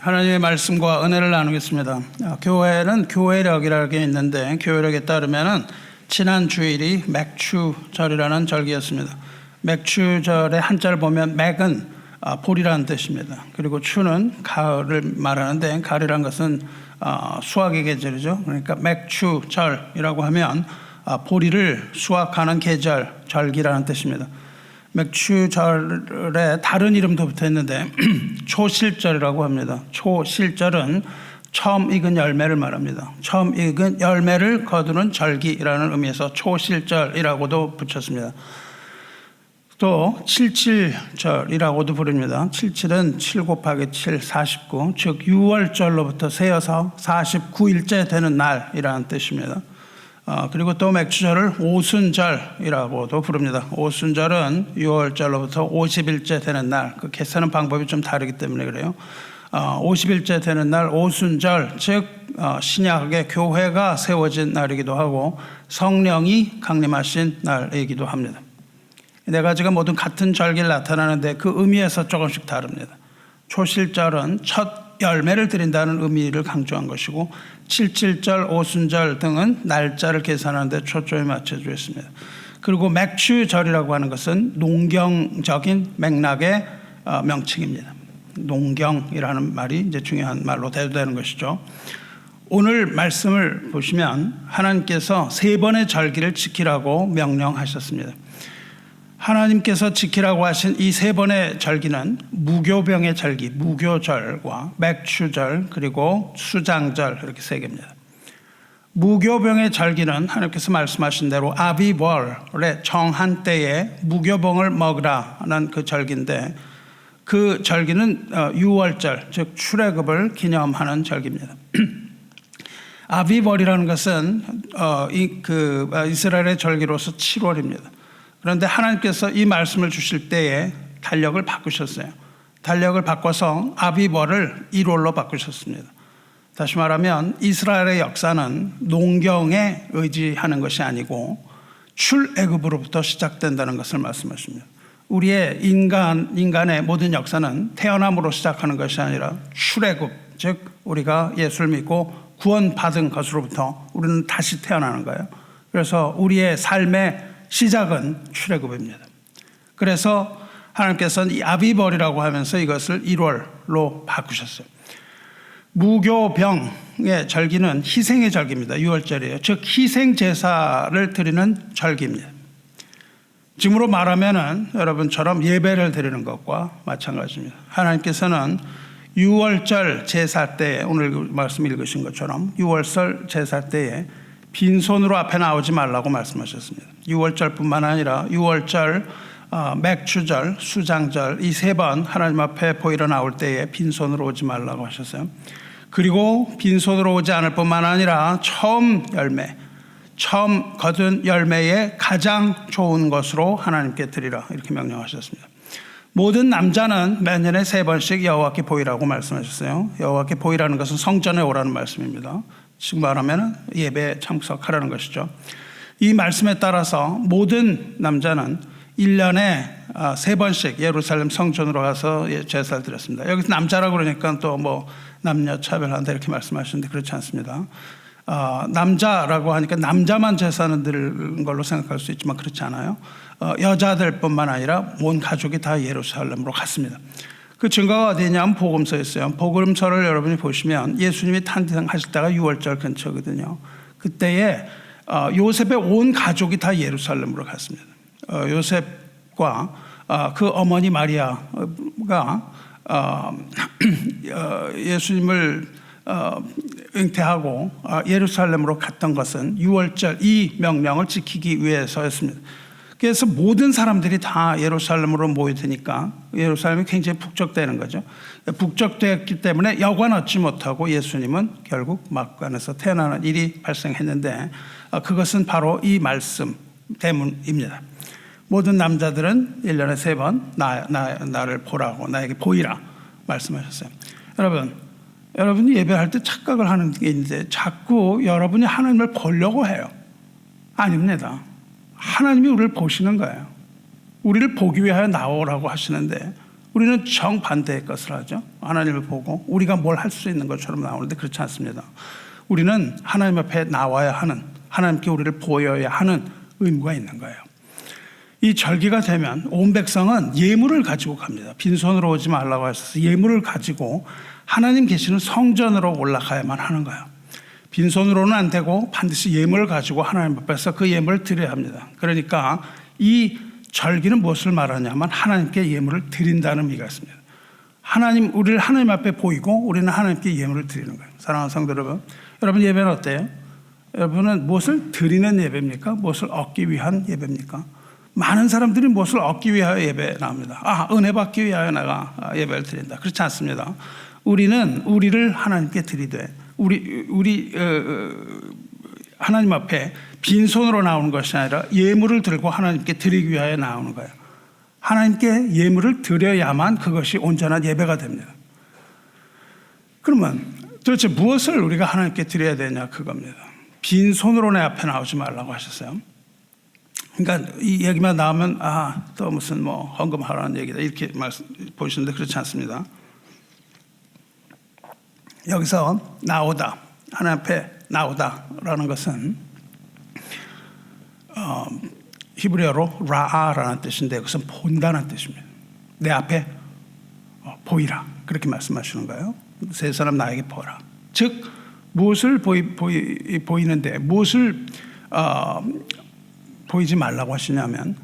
하나님의 말씀과 은혜를 나누겠습니다. 교회는 교회력이라는 게 있는데 교회력에 따르면 지난 주일이 맥추절이라는 절기였습니다. 맥추절의 한자를 보면 맥은 볼이라는 뜻입니다. 그리고 추는 가을을 말하는데 가을이라는 것은 수확의 계절이죠. 그러니까 맥추절이라고 하면 보리를 수확하는 계절, 절기라는 뜻입니다. 맥추절에 다른 이름도 붙어 있는데 초실절이라고 합니다. 초실절은 처음 익은 열매를 말합니다. 처음 익은 열매를 거두는 절기라는 의미에서 초실절이라고도 붙였습니다. 또 칠칠절이라고도 부릅니다. 칠칠은 7 곱하기 7, 49, 즉 6월절로부터 세어서 49일째 되는 날이라는 뜻입니다. 그리고 또 맥추절을 오순절이라고도 부릅니다. 오순절은 6월절로부터 50일째 되는 날, 그 계산하는 방법이 좀 다르기 때문에 그래요. 50일째 되는 날 오순절, 즉 신약의 교회가 세워진 날이기도 하고 성령이 강림하신 날이기도 합니다. 네 가지가 모두 같은 절기를 나타나는데 그 의미에서 조금씩 다릅니다. 초실절은 첫 열매를 드린다는 의미를 강조한 것이고 칠칠절, 오순절 등은 날짜를 계산하는 데 초점이 맞춰져 있습니다. 그리고 맥추절이라고 하는 것은 농경적인 맥락의 명칭입니다. 농경이라는 말이 이제 중요한 말로 대두되는 것이죠. 오늘 말씀을 보시면 하나님께서 3번의 절기를 지키라고 명령하셨습니다. 하나님께서 지키라고 하신 이 3번의 절기는 무교병의 절기, 무교절과 맥추절 그리고 수장절 이렇게 3개입니다. 무교병의 절기는 하나님께서 말씀하신 대로 아비월의 정한 때에 무교병을 먹으라는 그 절기인데 그 절기는 6월절 즉 출애굽을 기념하는 절기입니다. 아비월이라는 것은 이스라엘의 절기로서 7월입니다. 그런데 하나님께서 이 말씀을 주실 때에 달력을 바꾸셨어요. 달력을 바꿔서 아비월을 1월로 바꾸셨습니다. 다시 말하면 이스라엘의 역사는 농경에 의지하는 것이 아니고 출애굽으로부터 시작된다는 것을 말씀하십니다. 우리의 인간의 모든 역사는 태어남으로 시작하는 것이 아니라 출애굽, 즉 우리가 예수를 믿고 구원받은 것으로부터 우리는 다시 태어나는 거예요. 그래서 우리의 삶의 시작은 출애굽입니다. 그래서 하나님께서는 이 아비월이라고 하면서 이것을 1월로 바꾸셨어요. 무교병의 절기는 희생의 절기입니다. 6월절이에요. 즉 희생 제사를 드리는 절기입니다. 지금으로 말하면은 여러분처럼 예배를 드리는 것과 마찬가지입니다. 하나님께서는 6월절 제사 때에 오늘 말씀 읽으신 것처럼 6월절 제사 때에 빈손으로 앞에 나오지 말라고 말씀하셨습니다. 6월절뿐만 아니라 6월절, 맥추절, 수장절 이 3번 하나님 앞에 보이러 나올 때에 빈손으로 오지 말라고 하셨어요. 그리고 빈손으로 오지 않을 뿐만 아니라 처음 거둔 열매의 가장 좋은 것으로 하나님께 드리라 이렇게 명령하셨습니다. 모든 남자는 몇 년에 3번씩 여호와께 보이라고 말씀하셨어요. 여호와께 보이라는 것은 성전에 오라는 말씀입니다. 지금 말하면 예배에 참석하라는 것이죠. 이 말씀에 따라서 모든 남자는 1년에 3번씩 예루살렘 성전으로 가서 제사를 드렸습니다. 여기서 남자라고 그러니까 또 뭐 남녀 차별한다 이렇게 말씀하시는데 그렇지 않습니다. 남자라고 하니까 남자만 제사는 드리는 걸로 생각할 수 있지만 그렇지 않아요. 여자들뿐만 아니라 온 가족이 다 예루살렘으로 갔습니다. 그 증거가 어디냐면 복음서에 있어요. 복음서를 여러분이 보시면 예수님이 탄생하실 때가 6월절 근처거든요. 그때에 요셉의 온 가족이 다 예루살렘으로 갔습니다. 요셉과 그 어머니 마리아가 예수님을 잉태하고 예루살렘으로 갔던 것은 6월절 이 명령을 지키기 위해서였습니다. 그래서 모든 사람들이 다 예루살렘으로 모이니까 예루살렘이 굉장히 북적대는 거죠. 북적되었기 때문에 여관 얻지 못하고 예수님은 결국 막간에서 태어나는 일이 발생했는데 그것은 바로 이 말씀 때문입니다. 모든 남자들은 1년에 3번 나를 보라고 나에게 보이라 말씀하셨어요. 여러분이 예배할 때 착각을 하는 게 있는데 자꾸 여러분이 하나님을 보려고 해요. 아닙니다. 하나님이 우리를 보시는 거예요. 우리를 보기 위하여 나오라고 하시는데 우리는 정반대의 것을 하죠. 하나님을 보고 우리가 뭘 할 수 있는 것처럼 나오는데 그렇지 않습니다. 우리는 하나님 앞에 나와야 하는, 하나님께 우리를 보여야 하는 의무가 있는 거예요. 이 절기가 되면 온 백성은 예물을 가지고 갑니다. 빈손으로 오지 말라고 하셔서 예물을 가지고 하나님 계시는 성전으로 올라가야만 하는 거예요. 빈손으로는 안 되고 반드시 예물을 가지고 하나님 앞에서 그 예물을 드려야 합니다. 그러니까 이 절기는 무엇을 말하냐면 하나님께 예물을 드린다는 의미가 있습니다. 우리를 하나님 앞에 보이고 우리는 하나님께 예물을 드리는 거예요. 사랑하는 성도 여러분, 여러분 예배는 어때요? 여러분은 무엇을 드리는 예배입니까? 무엇을 얻기 위한 예배입니까? 많은 사람들이 무엇을 얻기 위하여 예배에 나옵니다. 은혜 받기 위하여 내가 예배를 드린다. 그렇지 않습니다. 우리는 우리를 하나님께 드리되 하나님 앞에 빈손으로 나오는 것이 아니라 예물을 들고 하나님께 드리기 위하여 나오는 거예요. 하나님께 예물을 드려야만 그것이 온전한 예배가 됩니다. 그러면 도대체 무엇을 우리가 하나님께 드려야 되냐 그겁니다. 빈손으로 내 앞에 나오지 말라고 하셨어요. 그러니까 이 얘기만 나오면 또 무슨 헌금하라는 얘기다 이렇게 보시는데 그렇지 않습니다. 여기서 나오다, 하나님 앞에 나오다라는 것은 히브리어로 라아라는 뜻인데 그것은 본다는 뜻입니다. 내 앞에 보이라 그렇게 말씀하시는 거예요. 세 사람 나에게 보라. 즉 무엇을 보이는데 무엇을 보이지 말라고 하시냐면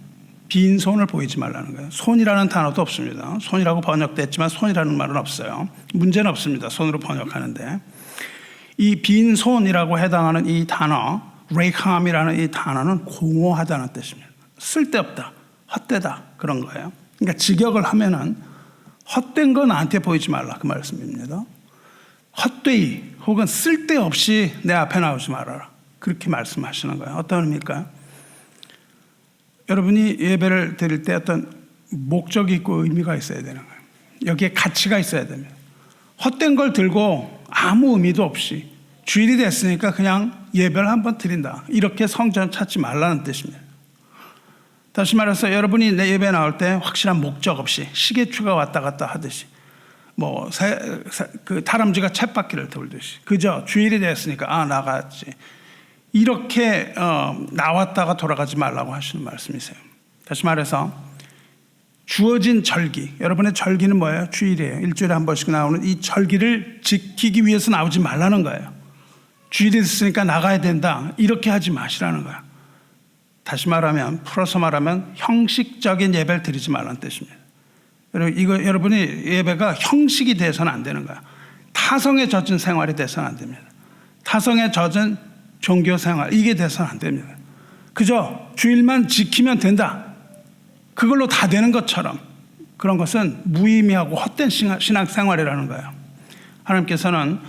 빈손을 보이지 말라는 거예요. 손이라는 단어도 없습니다. 손이라고 번역됐지만 손이라는 말은 없어요. 문제는 없습니다. 손으로 번역하는데 이 빈손이라고 해당하는 이 단어 레이캄이라는 이 단어는 공허하다는 뜻입니다. 쓸데없다, 헛되다 그런 거예요. 그러니까 직역을 하면은 헛된 거 나한테 보이지 말라 그 말씀입니다. 헛되이 혹은 쓸데없이 내 앞에 나오지 말아라 그렇게 말씀하시는 거예요. 어떤 의미일까요? 여러분이 예배를 드릴 때 어떤 목적이 있고 의미가 있어야 되는 거예요. 여기에 가치가 있어야 됩니다. 헛된 걸 들고 아무 의미도 없이 주일이 됐으니까 그냥 예배를 한번 드린다 이렇게 성전 찾지 말라는 뜻입니다. 다시 말해서 여러분이 내 예배 나올 때 확실한 목적 없이 시계추가 왔다 갔다 하듯이 그 다람쥐가 쳇바퀴를 돌듯이 그저 주일이 됐으니까 나갔지 이렇게 나왔다가 돌아가지 말라고 하시는 말씀이세요. 다시 말해서 주어진 절기, 여러분의 절기는 뭐예요? 주일이에요. 일주일에 한 번씩 나오는 이 절기를 지키기 위해서 나오지 말라는 거예요. 주일이 됐으니까 나가야 된다 이렇게 하지 마시라는 거예요. 다시 말하면 풀어서 말하면 형식적인 예배를 드리지 말라는 뜻입니다. 여러분이 예배가 형식이 돼서는 안 되는 거예요. 타성에 젖은 생활이 돼서는 안 됩니다. 타성에 젖은 종교 생활 이게 돼서는 안 됩니다. 그저 주일만 지키면 된다 그걸로 다 되는 것처럼 그런 것은 무의미하고 헛된 신앙생활이라는 거예요. 하나님께서는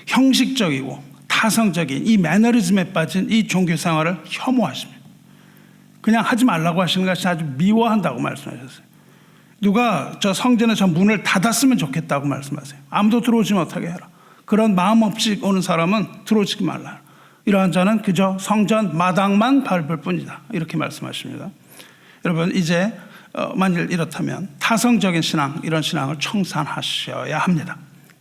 형식적이고 타성적인 이 매너리즘에 빠진 이 종교생활을 혐오하십니다. 그냥 하지 말라고 하시는 것이 아주 미워한다고 말씀하셨어요. 누가 저 성전의 저 문을 닫았으면 좋겠다고 말씀하세요. 아무도 들어오지 못하게 해라. 그런 마음 없이 오는 사람은 들어오지 말라. 이러한 자는 그저 성전 마당만 밟을 뿐이다 이렇게 말씀하십니다. 여러분 이제 만일 이렇다면 타성적인 신앙 이런 신앙을 청산하셔야 합니다.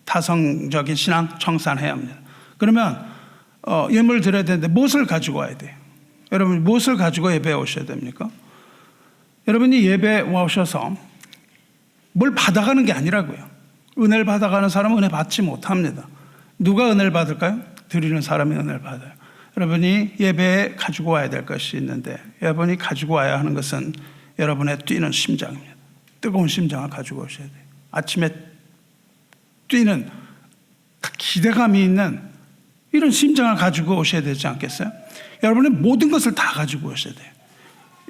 타성적인 신앙 청산해야 합니다. 그러면 예물을 드려야 되는데 무엇을 가지고 와야 돼요? 여러분 무엇을 가지고 예배에 오셔야 됩니까? 여러분이 예배에 오셔서 뭘 받아가는 게 아니라고요. 은혜를 받아가는 사람은 은혜 받지 못합니다. 누가 은혜를 받을까요? 드리는 사람이 은혜를 받아요. 여러분이 예배에 가지고 와야 될 것이 있는데 여러분이 가지고 와야 하는 것은 여러분의 뛰는 심장입니다. 뜨거운 심장을 가지고 오셔야 돼요. 아침에 뛰는 기대감이 있는 이런 심장을 가지고 오셔야 되지 않겠어요? 여러분의 모든 것을 다 가지고 오셔야 돼요.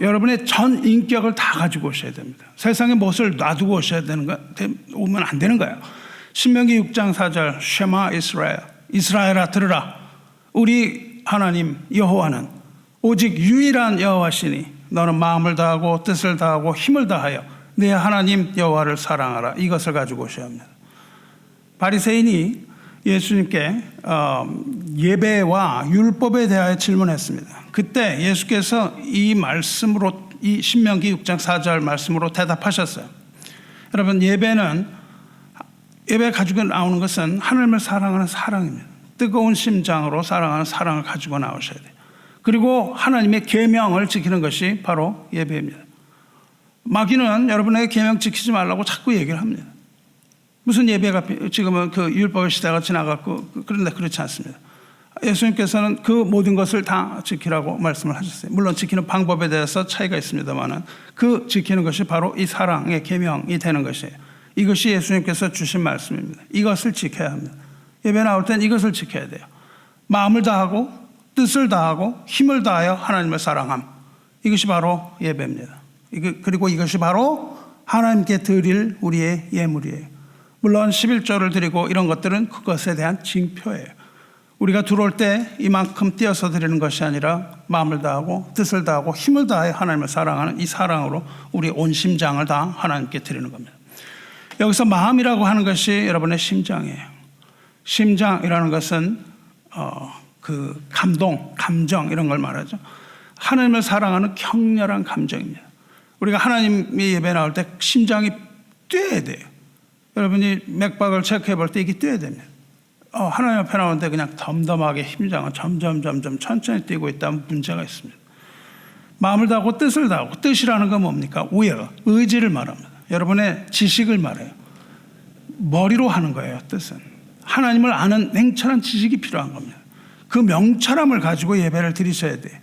여러분의 전 인격을 다 가지고 오셔야 됩니다. 세상에 무엇을 놔두고 오셔야 되는 거 오면 안 되는 거예요. 신명기 6장 4절 쉐마 이스라엘아 들으라. 우리 하나님 여호와는 오직 유일한 여호와시니 너는 마음을 다하고 뜻을 다하고 힘을 다하여 내 하나님 여호와를 사랑하라. 이것을 가지고 오셔야 합니다. 바리새인이 예수님께 예배와 율법에 대하여 질문했습니다. 그때 예수께서 이 말씀으로 이 신명기 6장 4절 말씀으로 대답하셨어요. 여러분, 예배 가지고 나오는 것은 하나님을 사랑하는 사랑입니다. 뜨거운 심장으로 사랑하는 사랑을 가지고 나오셔야 돼요. 그리고 하나님의 계명을 지키는 것이 바로 예배입니다. 마귀는 여러분에게 계명 지키지 말라고 자꾸 얘기를 합니다. 무슨 예배가 지금은 그 율법의 시대가 지나갔고, 그런데 그렇지 않습니다. 예수님께서는 그 모든 것을 다 지키라고 말씀을 하셨어요. 물론 지키는 방법에 대해서 차이가 있습니다만 그 지키는 것이 바로 이 사랑의 계명이 되는 것이에요. 이것이 예수님께서 주신 말씀입니다. 이것을 지켜야 합니다. 예배 나올 땐 이것을 지켜야 돼요. 마음을 다하고 뜻을 다하고 힘을 다하여 하나님을 사랑함. 이것이 바로 예배입니다. 그리고 이것이 바로 하나님께 드릴 우리의 예물이에요. 물론 11조를 드리고 이런 것들은 그것에 대한 징표예요. 우리가 들어올 때 이만큼 띄어서 드리는 것이 아니라 마음을 다하고 뜻을 다하고 힘을 다해 하나님을 사랑하는 이 사랑으로 우리 온 심장을 다 하나님께 드리는 겁니다. 여기서 마음이라고 하는 것이 여러분의 심장이에요. 심장이라는 것은 그 감정 이런 걸 말하죠. 하나님을 사랑하는 격렬한 감정입니다. 우리가 하나님의 예배 나올 때 심장이 뛰어야 돼요. 여러분이 맥박을 체크해 볼 때 이게 뛰어야 됩니다. 하나님 앞에 나오는데 그냥 덤덤하게 심장은 점점 천천히 뛰고 있다면 문제가 있습니다. 마음을 다하고 뜻을 다하고, 뜻이라는 건 뭡니까? will, 의지를 말합니다. 여러분의 지식을 말해요. 머리로 하는 거예요, 뜻은. 하나님을 아는 냉철한 지식이 필요한 겁니다. 그 명철함을 가지고 예배를 드리셔야 돼요.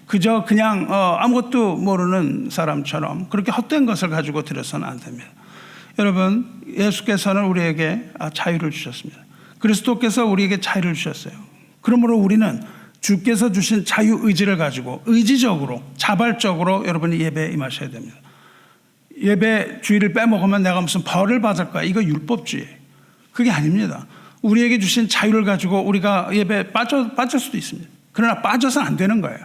그저 그냥 아무것도 모르는 사람처럼 그렇게 헛된 것을 가지고 드려서는 안 됩니다. 여러분, 예수께서는 우리에게 자유를 주셨습니다. 그리스도께서 우리에게 자유를 주셨어요. 그러므로 우리는 주께서 주신 자유의지를 가지고 의지적으로 자발적으로 여러분이 예배에 임하셔야 됩니다. 예배 주의를 빼먹으면 내가 무슨 벌을 받을 거야. 이거 율법주의예요. 그게 아닙니다. 우리에게 주신 자유를 가지고 우리가 예배에 빠질 수도 있습니다. 그러나 빠져서는 안 되는 거예요.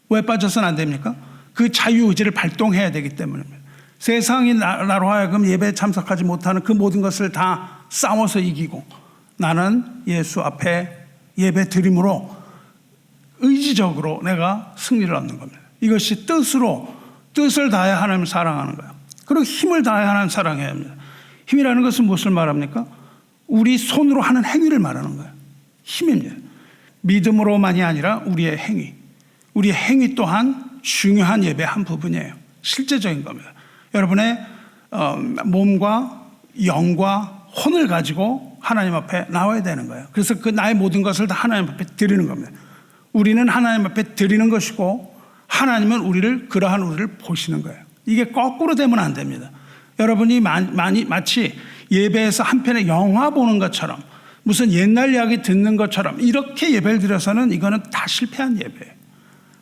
왜 빠져서는 안 됩니까? 그 자유의지를 발동해야 되기 때문입니다. 세상이 나로 하여금 예배에 참석하지 못하는 그 모든 것을 다 싸워서 이기고, 나는 예수 앞에 예배 드림으로 의지적으로 내가 승리를 얻는 겁니다. 이것이 뜻을 다해 하나님을 사랑하는 거예요. 그리고 힘을 다해 하나님을 사랑해야 합니다. 힘이라는 것은 무엇을 말합니까? 우리 손으로 하는 행위를 말하는 거예요. 힘입니다. 믿음으로만이 아니라 우리의 행위 또한 중요한 예배의 한 부분이에요. 실제적인 겁니다. 여러분의 몸과 영과 혼을 가지고 하나님 앞에 나와야 되는 거예요. 그래서 그 나의 모든 것을 다 하나님 앞에 드리는 겁니다. 우리는 하나님 앞에 드리는 것이고, 하나님은 그러한 우리를 보시는 거예요. 이게 거꾸로 되면 안 됩니다. 여러분이 마치 예배에서 한 편의 영화 보는 것처럼, 무슨 옛날 이야기 듣는 것처럼 이렇게 예배를 드려서는 이거는 다 실패한 예배예요.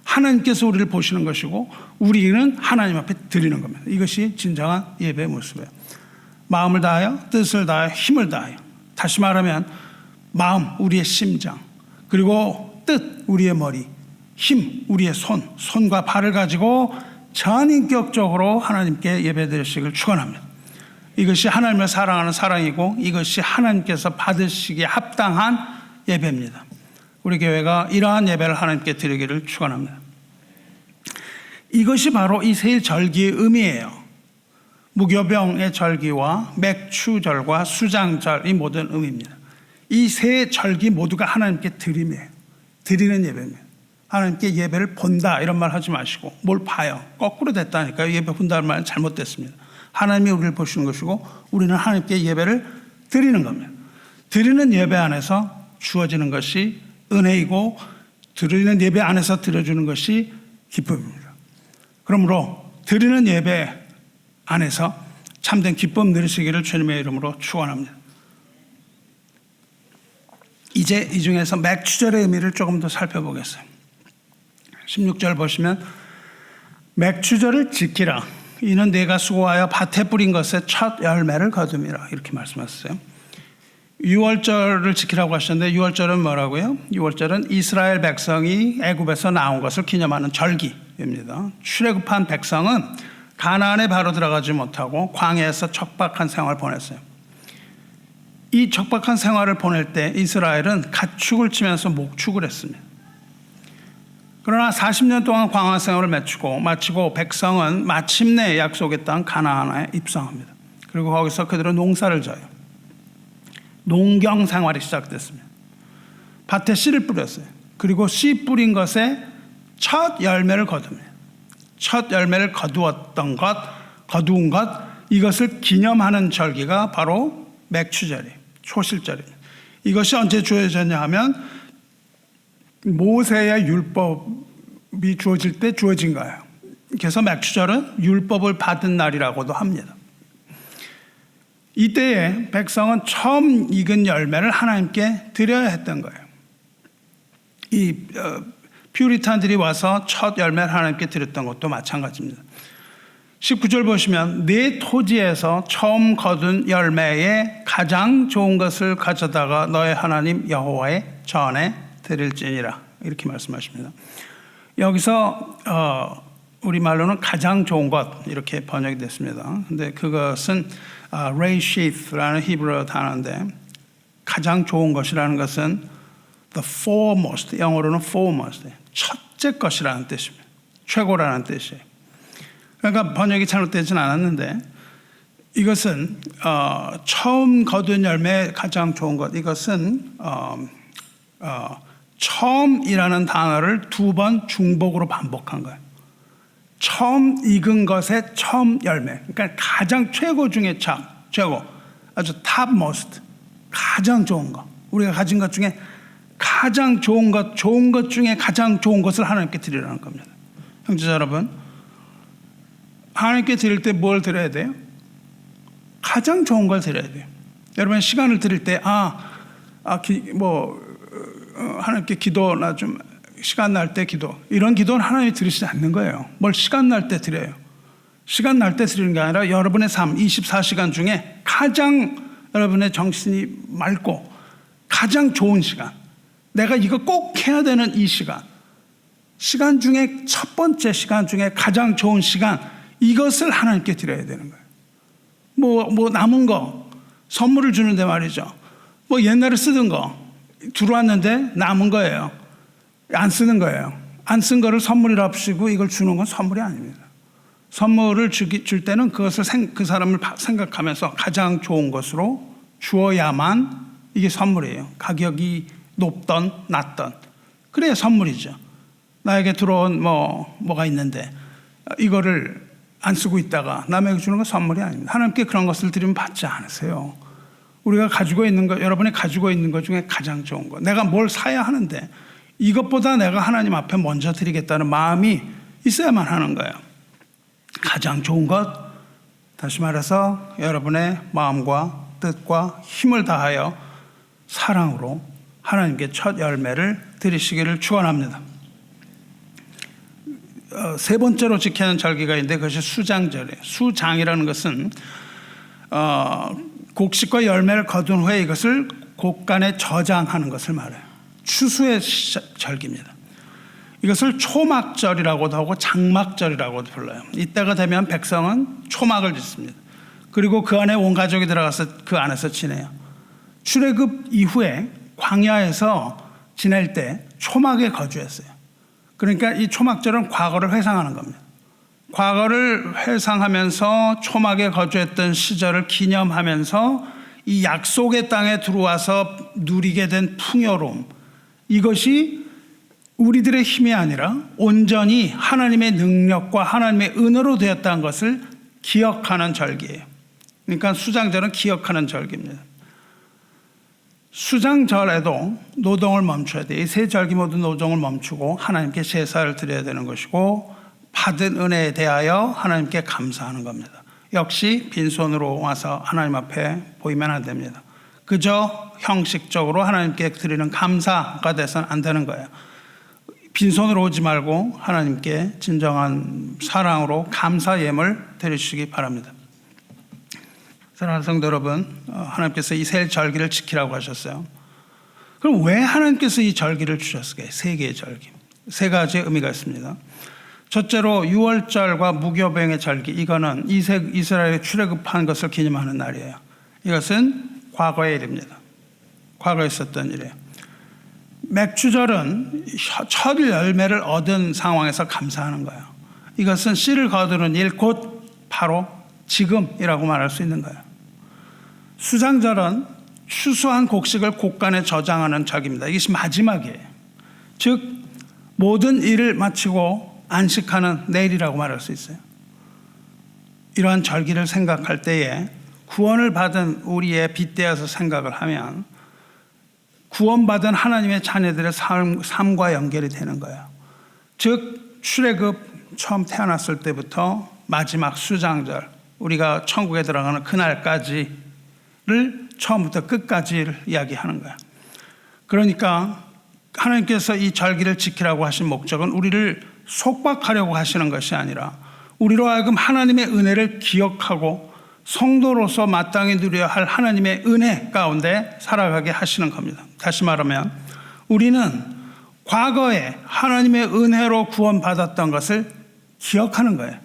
하나님께서 우리를 보시는 것이고 우리는 하나님 앞에 드리는 겁니다. 이것이 진정한 예배의 모습이에요. 마음을 다하여, 뜻을 다하여, 힘을 다하여. 다시 말하면 마음, 우리의 심장, 그리고 뜻, 우리의 머리, 힘, 우리의 손과 발을 가지고 전인격적으로 하나님께 예배드리시길 축원합니다. 이것이 하나님을 사랑하는 사랑이고, 이것이 하나님께서 받으시기에 합당한 예배입니다. 우리 교회가 이러한 예배를 하나님께 드리기를 축원합니다. 이것이 바로 이 세 절기의 의미예요. 무교병의 절기와 맥추절과 수장절, 이 모든 의미입니다. 이 세 절기 모두가 하나님께 드림이에요. 드리는 예배입니다. 하나님께 예배를 본다 이런 말 하지 마시고, 뭘 봐요. 거꾸로 됐다니까요. 예배 본다는 말은 잘못됐습니다. 하나님이 우리를 보시는 것이고 우리는 하나님께 예배를 드리는 겁니다. 드리는 예배 안에서 주어지는 것이 은혜이고, 드리는 예배 안에서 드려주는 것이 기쁨입니다. 그러므로 드리는 예배 안에서 참된 기쁨 누리시기를 주님의 이름으로 축원합니다. 이제 이 중에서 맥추절의 의미를 조금 더 살펴보겠어요. 16절 보시면, 맥추절을 지키라. 이는 네가 수고하여 밭에 뿌린 것의 첫 열매를 거둠이라. 이렇게 말씀하셨어요. 6월절을 지키라고 하셨는데, 6월절은 뭐라고요? 6월절은 이스라엘 백성이 애굽에서 나온 것을 기념하는 절기입니다. 출애굽한 백성은 가나안에 바로 들어가지 못하고 광야에서 척박한 생활을 보냈어요. 이 척박한 생활을 보낼 때 이스라엘은 가축을 치면서 목축을 했습니다. 그러나 40년 동안 광야 생활을 마치고 백성은 마침내 약속의 땅 가나안에 입성합니다. 그리고 거기서 그들은 농사를 져요. 농경 생활이 시작됐습니다. 밭에 씨를 뿌렸어요. 그리고 씨 뿌린 것에 첫 열매를 거둡니다. 첫 열매를 거두은 것, 이것을 기념하는 절기가 바로 맥추절이에요. 초실절입니다. 이것이 언제 주어졌냐 하면 모세의 율법이 주어질 때 주어진 거예요. 그래서 맥추절은 율법을 받은 날이라고도 합니다. 이때에 백성은 처음 익은 열매를 하나님께 드려야 했던 거예요. 이 퓨리탄들이 와서 첫 열매를 하나님께 드렸던 것도 마찬가지입니다. 19절 보시면 내 토지에서 처음 거둔 열매에 가장 좋은 것을 가져다가 너의 하나님 여호와의 전에 드릴지니라, 이렇게 말씀하십니다. 여기서 우리말로는 가장 좋은 것 이렇게 번역이 됐습니다. 근데 그것은 레이시프라는 히브리어 단어인데, 가장 좋은 것이라는 것은 the foremost, 영어로는 foremost, 첫째 것이라는 뜻입니다. 최고라는 뜻이에요. 그러니까 번역이 잘못되진 않았는데, 이것은 처음 거둔 열매 가장 좋은 것, 이것은 처음이라는 단어를 2번 중복으로 반복한 거예요. 처음 익은 것의 처음 열매, 그러니까 가장 최고 중에 최고, 아주 topmost, 가장 좋은 것, 우리가 가진 것 중에 가장 좋은 것 중에 가장 좋은 것을 하나님께 드리라는 겁니다. 형제 여러분, 하나님께 드릴 때 뭘 드려야 돼요? 가장 좋은 걸 드려야 돼요. 여러분, 시간을 드릴 때 하나님께 기도나 좀 시간 날 때 기도, 이런 기도는 하나님이 들으시지 않는 거예요. 뭘 시간 날 때 드려요? 시간 날 때 드리는 게 아니라 여러분의 삶 24시간 중에 가장 여러분의 정신이 맑고 가장 좋은 시간, 내가 이거 꼭 해야 되는 이 시간 중에 첫 번째 시간 중에 가장 좋은 시간, 이것을 하나님께 드려야 되는 거예요. 뭐 남은 거 선물을 주는데 말이죠. 뭐 옛날에 쓰던 거 들어왔는데 남은 거예요. 안 쓰는 거예요. 안 쓴 거를 선물이라 합시고 이걸 주는 건 선물이 아닙니다. 선물을 줄 때는 그것을 그 사람을 생각하면서 가장 좋은 것으로 주어야만 이게 선물이에요. 가격이 높던 낮던, 그래야 선물이죠. 나에게 들어온 뭐가 있는데 이거를 안 쓰고 있다가 남에게 주는 건 선물이 아닙니다. 하나님께 그런 것을 드리면 받지 않으세요. 우리가 가지고 있는 것, 여러분이 가지고 있는 것 중에 가장 좋은 것, 내가 뭘 사야 하는데 이것보다 내가 하나님 앞에 먼저 드리겠다는 마음이 있어야만 하는 거예요. 가장 좋은 것, 다시 말해서 여러분의 마음과 뜻과 힘을 다하여 사랑으로 하나님께 첫 열매를 드리시기를 축원합니다. 세 번째로 지키는 절기가 있는데 그것이 수장절이에요. 수장이라는 것은 곡식과 열매를 거둔 후에 이것을 곡간에 저장하는 것을 말해요. 추수의 절기입니다. 이것을 초막절이라고도 하고 장막절이라고도 불러요. 이때가 되면 백성은 초막을 짓습니다. 그리고 그 안에 온 가족이 들어가서 그 안에서 지내요. 출애굽 이후에 광야에서 지낼 때 초막에 거주했어요. 그러니까 이 초막절은 과거를 회상하는 겁니다. 과거를 회상하면서 초막에 거주했던 시절을 기념하면서 이 약속의 땅에 들어와서 누리게 된 풍요로움, 이것이 우리들의 힘이 아니라 온전히 하나님의 능력과 하나님의 은혜로 되었다는 것을 기억하는 절기예요. 그러니까 수장절은 기억하는 절기입니다. 수장절에도 노동을 멈춰야 돼요. 이 세 절기 모두 노동을 멈추고 하나님께 제사를 드려야 되는 것이고, 받은 은혜에 대하여 하나님께 감사하는 겁니다. 역시 빈손으로 와서 하나님 앞에 보이면 안 됩니다. 그저 형식적으로 하나님께 드리는 감사가 돼서는 안 되는 거예요. 빈손으로 오지 말고 하나님께 진정한 사랑으로 감사 예물 드리시기 바랍니다. 사랑하는 성도 여러분, 하나님께서 이 세 절기를 지키라고 하셨어요. 그럼 왜 하나님께서 이 절기를 주셨을까요? 세 개의 절기, 세 가지의 의미가 있습니다. 첫째로 6월절과 무교병의 절기, 이거는 이스라엘이 출애굽한 것을 기념하는 날이에요. 이것은 과거의 일입니다. 과거에 있었던 일이에요. 맥추절은 첫 열매를 얻은 상황에서 감사하는 거예요. 이것은 씨를 거두는 일, 곧 바로 지금이라고 말할 수 있는 거예요. 수장절은 추수한 곡식을 곡간에 저장하는 절기입니다. 이것이 마지막이에요. 즉 모든 일을 마치고 안식하는 내일이라고 말할 수 있어요. 이러한 절기를 생각할 때에 구원을 받은 우리의 빗대어서 생각을 하면 구원받은 하나님의 자녀들의 삶과 연결이 되는 거예요. 즉 출애굽 처음 태어났을 때부터 마지막 수장절, 우리가 천국에 들어가는 그날까지를 처음부터 끝까지를 이야기하는 거예요. 그러니까 하나님께서 이 절기를 지키라고 하신 목적은 우리를 속박하려고 하시는 것이 아니라 우리로 하여금 하나님의 은혜를 기억하고 성도로서 마땅히 누려야 할 하나님의 은혜 가운데 살아가게 하시는 겁니다. 다시 말하면 우리는 과거에 하나님의 은혜로 구원받았던 것을 기억하는 거예요.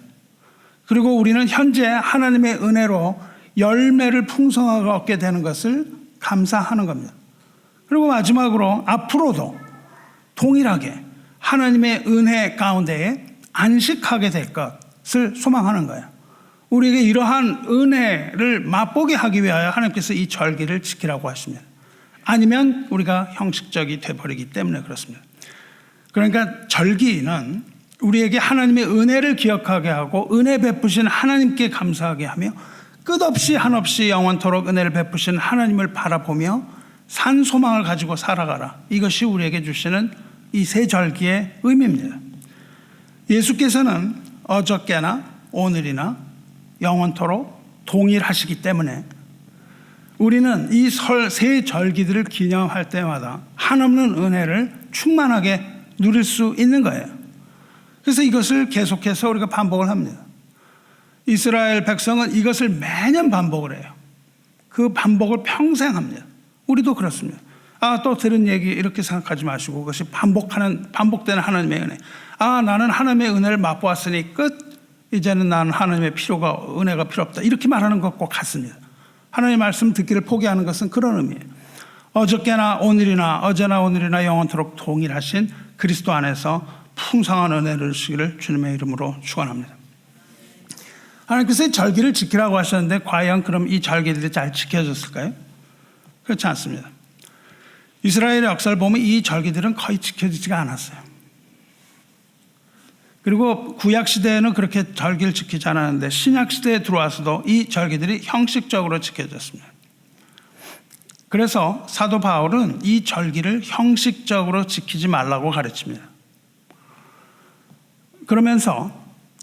그리고 우리는 현재 하나님의 은혜로 열매를 풍성하게 얻게 되는 것을 감사하는 겁니다. 그리고 마지막으로 앞으로도 동일하게 하나님의 은혜 가운데에 안식하게 될 것을 소망하는 거예요. 우리에게 이러한 은혜를 맛보게 하기 위하여 하나님께서 이 절기를 지키라고 하십니다. 아니면 우리가 형식적이 되어버리기 때문에 그렇습니다. 그러니까 절기는 우리에게 하나님의 은혜를 기억하게 하고 은혜 베푸신 하나님께 감사하게 하며 끝없이 한없이 영원토록 은혜를 베푸신 하나님을 바라보며 산 소망을 가지고 살아가라. 이것이 우리에게 주시는 이 세 절기의 의미입니다. 예수께서는 어저께나 오늘이나 영원토록 동일하시기 때문에 우리는 이 세 절기들을 기념할 때마다 한없는 은혜를 충만하게 누릴 수 있는 거예요. 그래서 이것을 계속해서 우리가 반복을 합니다. 이스라엘 백성은 이것을 매년 반복을 해요. 그 반복을 평생 합니다. 우리도 그렇습니다. 또 들은 얘기 이렇게 생각하지 마시고 그것이 반복되는 하나님의 은혜. 나는 하나님의 은혜를 맛보았으니 끝. 이제는 나는 하나님의 은혜가 필요 없다. 이렇게 말하는 것과 같습니다. 하나님의 말씀 듣기를 포기하는 것은 그런 의미예요. 어저께나 오늘이나 어제나 오늘이나 영원토록 동일하신 그리스도 안에서 풍성한 은혜를 주시기를 주님의 이름으로 축원합니다. 하나님께서 절기를 지키라고 하셨는데 과연 그럼 이 절기들이 잘 지켜졌을까요? 그렇지 않습니다. 이스라엘의 역사를 보면 이 절기들은 거의 지켜지지가 않았어요. 그리고 구약시대에는 그렇게 절기를 지키지 않았는데 신약시대에 들어와서도 이 절기들이 형식적으로 지켜졌습니다. 그래서 사도 바울은 이 절기를 형식적으로 지키지 말라고 가르칩니다. 그러면서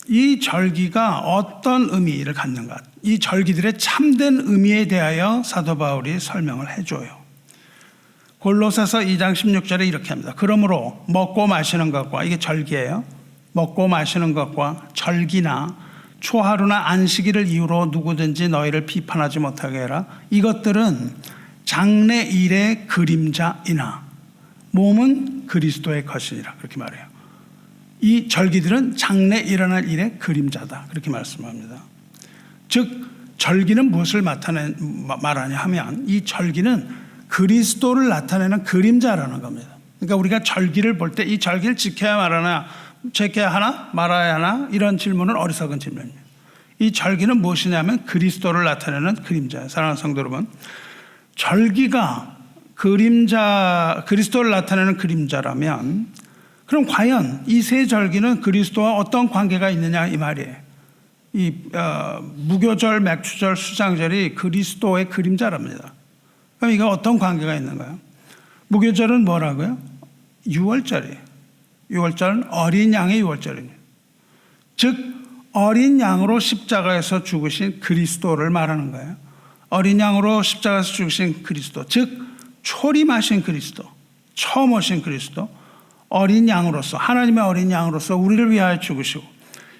이 절기가 어떤 의미를 갖는가, 이 절기들의 참된 의미에 대하여 사도 바울이 설명을 해줘요. 골로새서 2장 16절에 이렇게 합니다. 그러므로 먹고 마시는 것과, 이게 절기예요. 먹고 마시는 것과 절기나 초하루나 안식일을 이유로 누구든지 너희를 비판하지 못하게 해라. 이것들은 장래일의 그림자이나 몸은 그리스도의 것이니라. 그렇게 말해요. 이 절기들은 장래 일어날 일의 그림자다. 그렇게 말씀합니다. 즉 절기는 무엇을 말하냐 하면 이 절기는 그리스도를 나타내는 그림자라는 겁니다. 그러니까 우리가 절기를 볼 때 이 절기를 지켜야 하나 말아야 하나 이런 질문은 어리석은 질문입니다. 이 절기는 무엇이냐면 그리스도를 나타내는 그림자예요. 사랑하는 성도 여러분, 절기가 그리스도를 나타내는 그림자라면 그럼 과연 이 세 절기는 그리스도와 어떤 관계가 있느냐 이 말이에요. 이 무교절, 맥추절, 수장절이 그리스도의 그림자랍니다. 그럼 이거 어떤 관계가 있는가요? 무교절은 뭐라고요? 유월절이에요. 유월절은 어린 양의 유월절입니다. 즉 어린 양으로 십자가에서 죽으신 그리스도를 말하는 거예요. 어린 양으로 십자가에서 죽으신 그리스도, 즉 초림하신 그리스도, 처음 오신 그리스도, 어린 양으로서, 하나님의 어린 양으로서 우리를 위하여 죽으시고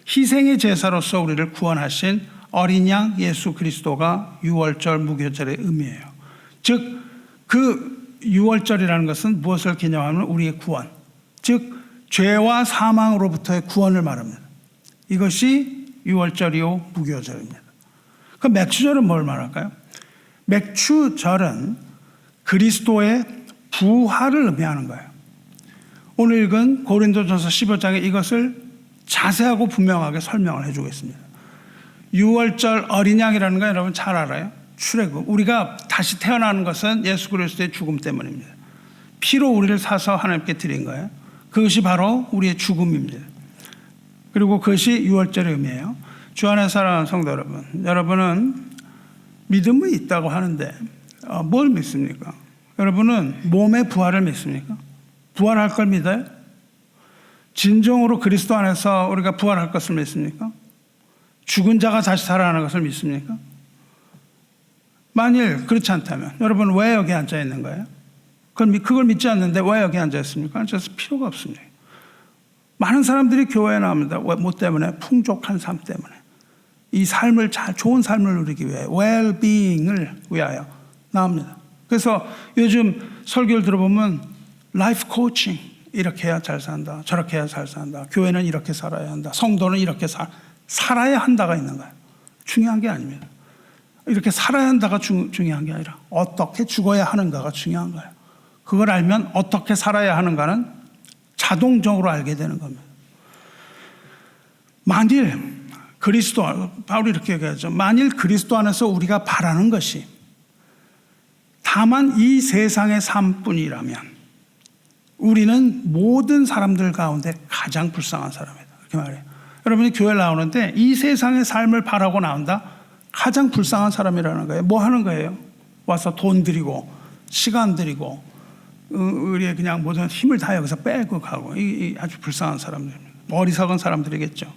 희생의 제사로서 우리를 구원하신 어린 양 예수 그리스도가 유월절 무교절의 의미예요. 즉 그 유월절이라는 것은 무엇을 기념하면 우리의 구원, 즉 죄와 사망으로부터의 구원을 말합니다. 이것이 유월절이요 무교절입니다. 그 맥추절은 뭘 말할까요? 맥추절은 그리스도의 부활을 의미하는 거예요. 오늘 읽은 고린도전서 15장에 이것을 자세하고 분명하게 설명을 해주고 있습니다. 유월절 어린 양이라는 거 여러분 잘 알아요. 출애굽, 우리가 다시 태어나는 것은 예수 그리스도의 죽음 때문입니다. 피로 우리를 사서 하나님께 드린 거예요. 그것이 바로 우리의 죽음입니다. 그리고 그것이 유월절의 의미예요. 주 안에 사랑하는 성도 여러분, 여러분은 믿음이 있다고 하는데 뭘 믿습니까? 여러분은 몸의 부활을 믿습니까? 부활할 걸 믿어요? 진정으로 그리스도 안에서 우리가 부활할 것을 믿습니까? 죽은 자가 다시 살아나는 것을 믿습니까? 만일 그렇지 않다면 여러분 왜 여기 앉아 있는 거예요? 그걸 믿지 않는데 왜 여기 앉아 있습니까? 앉아서 필요가 없습니다. 많은 사람들이 교회에 나옵니다. 뭐 때문에? 풍족한 삶 때문에. 이 삶을 좋은 삶을 누리기 위해, well-being을 위하여 나옵니다. 그래서 요즘 설교를 들어보면 라이프 코칭, 이렇게 해야 잘 산다, 저렇게 해야 잘 산다, 교회는 이렇게 살아야 한다, 성도는 이렇게 살아야 한다가 있는 거예요. 중요한 게 아닙니다. 이렇게 살아야 한다가 중요한 게 아니라 어떻게 죽어야 하는가가 중요한 거예요. 그걸 알면 어떻게 살아야 하는가는 자동적으로 알게 되는 겁니다. 만일 그리스도, 바울이 이렇게 얘기하죠. 만일 그리스도 안에서 우리가 바라는 것이 다만 이 세상의 삶뿐이라면 우리는 모든 사람들 가운데 가장 불쌍한 사람이다. 이렇게 말해요. 여러분이 교회 나오는데 이 세상의 삶을 바라고 나온다? 가장 불쌍한 사람이라는 거예요. 뭐 하는 거예요? 와서 돈 들이고 시간 들이고 우리의 그냥 모든 힘을 다 여기서 빼고 가고, 이 아주 불쌍한 사람들입니다. 어리석은 사람들이겠죠.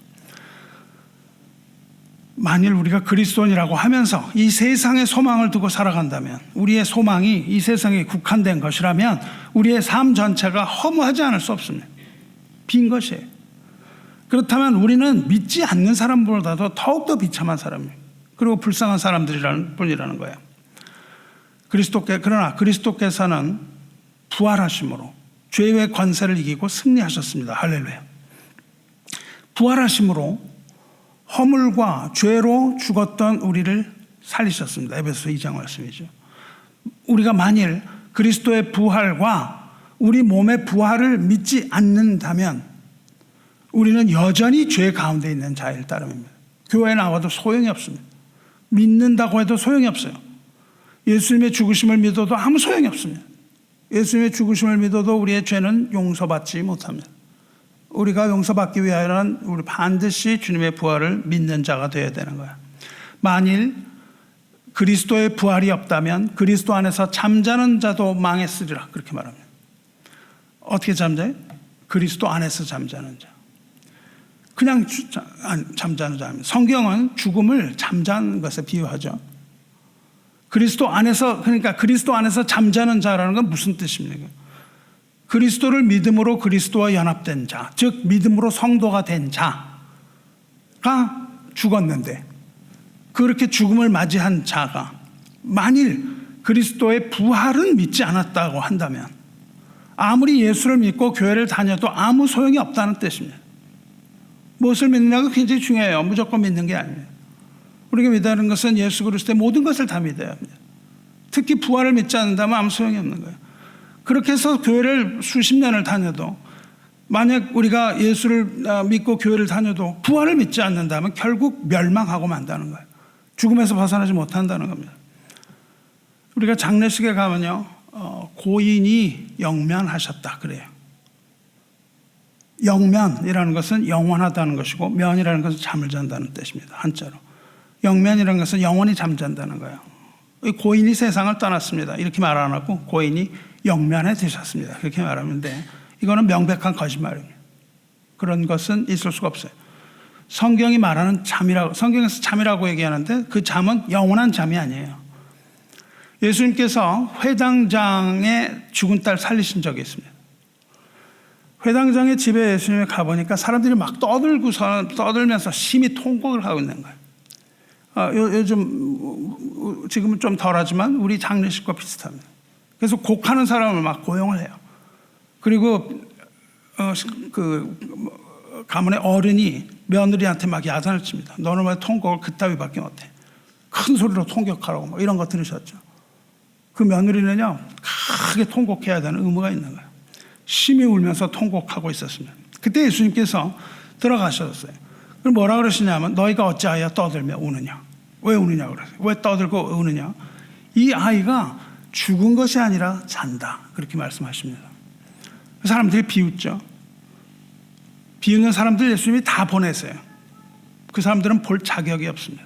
만일 우리가 그리스도인이라고 하면서 이 세상의 소망을 두고 살아간다면, 우리의 소망이 이 세상에 국한된 것이라면 우리의 삶 전체가 허무하지 않을 수 없습니다. 빈 것이에요. 그렇다면 우리는 믿지 않는 사람보다도 더욱더 비참한 사람이에요. 그리고 불쌍한 사람들이라는 뿐이라는 거예요. 그러나 그리스도께서는 부활하심으로 죄의 권세를 이기고 승리하셨습니다. 할렐루야. 부활하심으로 허물과 죄로 죽었던 우리를 살리셨습니다. 에베소 2장 말씀이죠. 우리가 만일 그리스도의 부활과 우리 몸의 부활을 믿지 않는다면 우리는 여전히 죄 가운데 있는 자일 따름입니다. 교회에 나와도 소용이 없습니다. 믿는다고 해도 소용이 없어요. 예수님의 죽으심을 믿어도 아무 소용이 없습니다. 예수님의 죽으심을 믿어도 우리의 죄는 용서받지 못합니다. 우리가 용서받기 위하여는 우리 반드시 주님의 부활을 믿는 자가 되어야 되는 거야. 만일 그리스도의 부활이 없다면 그리스도 안에서 잠자는 자도 망했으리라, 그렇게 말합니다. 어떻게 잠자요? 그리스도 안에서 잠자는 자. 그냥 잠자는 자입니다. 성경은 죽음을 잠자는 것에 비유하죠. 그리스도 안에서, 그러니까 그리스도 안에서 잠자는 자라는 건 무슨 뜻입니까? 그리스도를 믿음으로 그리스도와 연합된 자, 즉 믿음으로 성도가 된 자가 죽었는데, 그렇게 죽음을 맞이한 자가 만일 그리스도의 부활은 믿지 않았다고 한다면 아무리 예수를 믿고 교회를 다녀도 아무 소용이 없다는 뜻입니다. 무엇을 믿느냐가 굉장히 중요해요. 무조건 믿는 게 아니에요. 우리가 믿는 것은 예수 그리스도의 모든 것을 다 믿어야 합니다. 특히 부활을 믿지 않는다면 아무 소용이 없는 거예요. 그렇게 해서 교회를 수십 년을 다녀도, 만약 우리가 예수를 믿고 교회를 다녀도 부활을 믿지 않는다면 결국 멸망하고 만다는 거예요. 죽음에서 벗어나지 못한다는 겁니다. 우리가 장례식에 가면요, 고인이 영면하셨다 그래요. 영면이라는 것은 영원하다는 것이고, 면이라는 것은 잠을 잔다는 뜻입니다. 한자로. 영면이라는 것은 영원히 잠잔다는 거예요. 고인이 세상을 떠났습니다, 이렇게 말 안 하고 고인이 영면에 드셨습니다, 그렇게 말하는데, 이거는 명백한 거짓말입니다. 그런 것은 있을 수가 없어요. 성경이 말하는 잠이라고, 성경에서 잠이라고 얘기하는데 그 잠은 영원한 잠이 아니에요. 예수님께서 회당장의 죽은 딸 살리신 적이 있습니다. 회당장의 집에 예수님이 가보니까 사람들이 막 떠들면서 심히 통곡을 하고 있는 거예요. 요즘 지금은 좀 덜하지만 우리 장례식과 비슷합니다. 그래서 곡하는 사람을 막 고용을 해요. 그리고 가문의 어른이 며느리한테 막 야단을 칩니다. 너는 왜 통곡을 그따위밖에 못해? 큰 소리로 통곡하라고, 뭐 이런 거 들으셨죠? 그 며느리는요, 크게 통곡해야 되는 의무가 있는 거예요. 심히 울면서 통곡하고 있었습니다. 그때 예수님께서 들어가셨어요. 그럼 뭐라 그러시냐면, 너희가 어찌하여 떠들며 우느냐? 왜 우느냐 그러세요. 왜 떠들고 우느냐. 이 아이가 죽은 것이 아니라 잔다. 그렇게 말씀하십니다. 사람들이 비웃죠. 비웃는 사람들 예수님이 다 보내세요. 그 사람들은 볼 자격이 없습니다.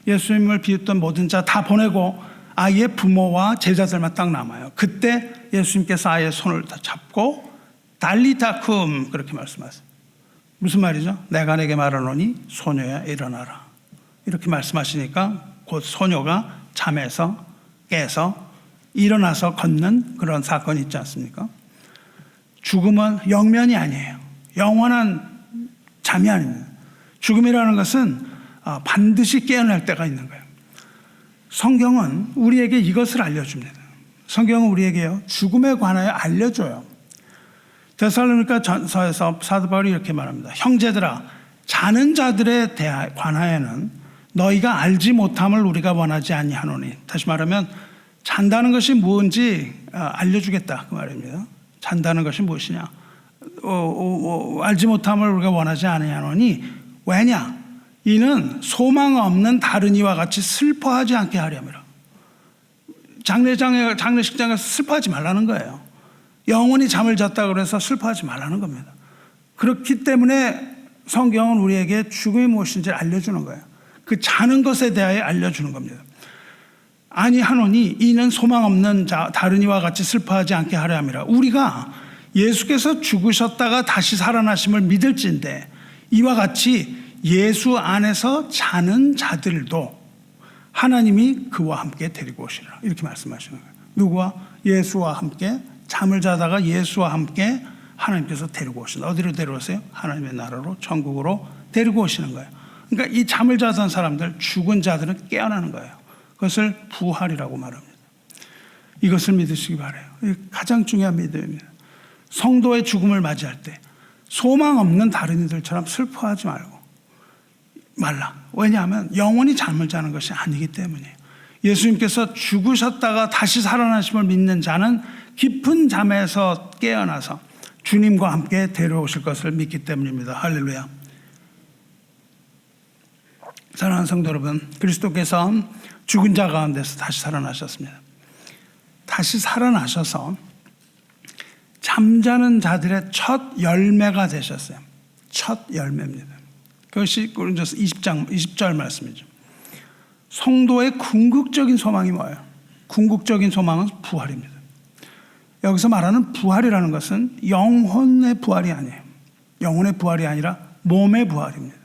예수님을 비웃던 모든 자 다 보내고 아이의 부모와 제자들만 딱 남아요. 그때 예수님께서 아이의 손을 다 잡고 달리타쿰 그렇게 말씀하세요. 무슨 말이죠? 내가 내게 말하노니 소녀야 일어나라. 이렇게 말씀하시니까 곧 소녀가 잠에서 깨서 일어나서 걷는 그런 사건이 있지 않습니까? 죽음은 영면이 아니에요. 영원한 잠이 아닙니다. 죽음이라는 것은 반드시 깨어날 때가 있는 거예요. 성경은 우리에게 이것을 알려줍니다. 성경은 우리에게요, 죽음에 관하여 알려줘요. 데살로니가 전서에서 사도 바울이 이렇게 말합니다. 형제들아, 자는 자들에 관하여는 너희가 알지 못함을 우리가 원하지 아니하노니. 다시 말하면 잔다는 것이 뭔지 알려주겠다 그 말입니다. 잔다는 것이 무엇이냐. 알지 못함을 우리가 원하지 아니하노니. 왜냐? 이는 소망 없는 다른 이와 같이 슬퍼하지 않게 하려니라. 장례식장에서 슬퍼하지 말라는 거예요. 영원히 잠을 잤다 그래서 슬퍼하지 말라는 겁니다. 그렇기 때문에 성경은 우리에게 죽음이 무엇인지 알려주는 거예요. 그 자는 것에 대하여 알려주는 겁니다. 아니하노니 이는 소망 없는 자 다른 이와 같이 슬퍼하지 않게 하려 함이라. 우리가 예수께서 죽으셨다가 다시 살아나심을 믿을진데 이와 같이 예수 안에서 자는 자들도 하나님이 그와 함께 데리고 오시리라. 이렇게 말씀하시는 거예요. 누구와? 예수와 함께 잠을 자다가 예수와 함께 하나님께서 데리고 오신다. 어디로 데려오세요? 하나님의 나라로, 천국으로 데리고 오시는 거예요. 그러니까 이 잠을 자던 사람들, 죽은 자들은 깨어나는 거예요. 그것을 부활이라고 말합니다. 이것을 믿으시기 바라요. 이게 가장 중요한 믿음입니다. 성도의 죽음을 맞이할 때 소망 없는 다른 이들처럼 슬퍼하지 말라. 왜냐하면 영원히 잠을 자는 것이 아니기 때문이에요. 예수님께서 죽으셨다가 다시 살아나심을 믿는 자는 깊은 잠에서 깨어나서 주님과 함께 데려오실 것을 믿기 때문입니다. 할렐루야. 사랑하는 성도 여러분, 그리스도께서 죽은 자 가운데서 다시 살아나셨습니다. 다시 살아나셔서 잠자는 자들의 첫 열매가 되셨어요. 첫 열매입니다. 그것이 고린도서 20절 말씀이죠. 성도의 궁극적인 소망이 뭐예요? 궁극적인 소망은 부활입니다. 여기서 말하는 부활이라는 것은 영혼의 부활이 아니에요. 영혼의 부활이 아니라 몸의 부활입니다.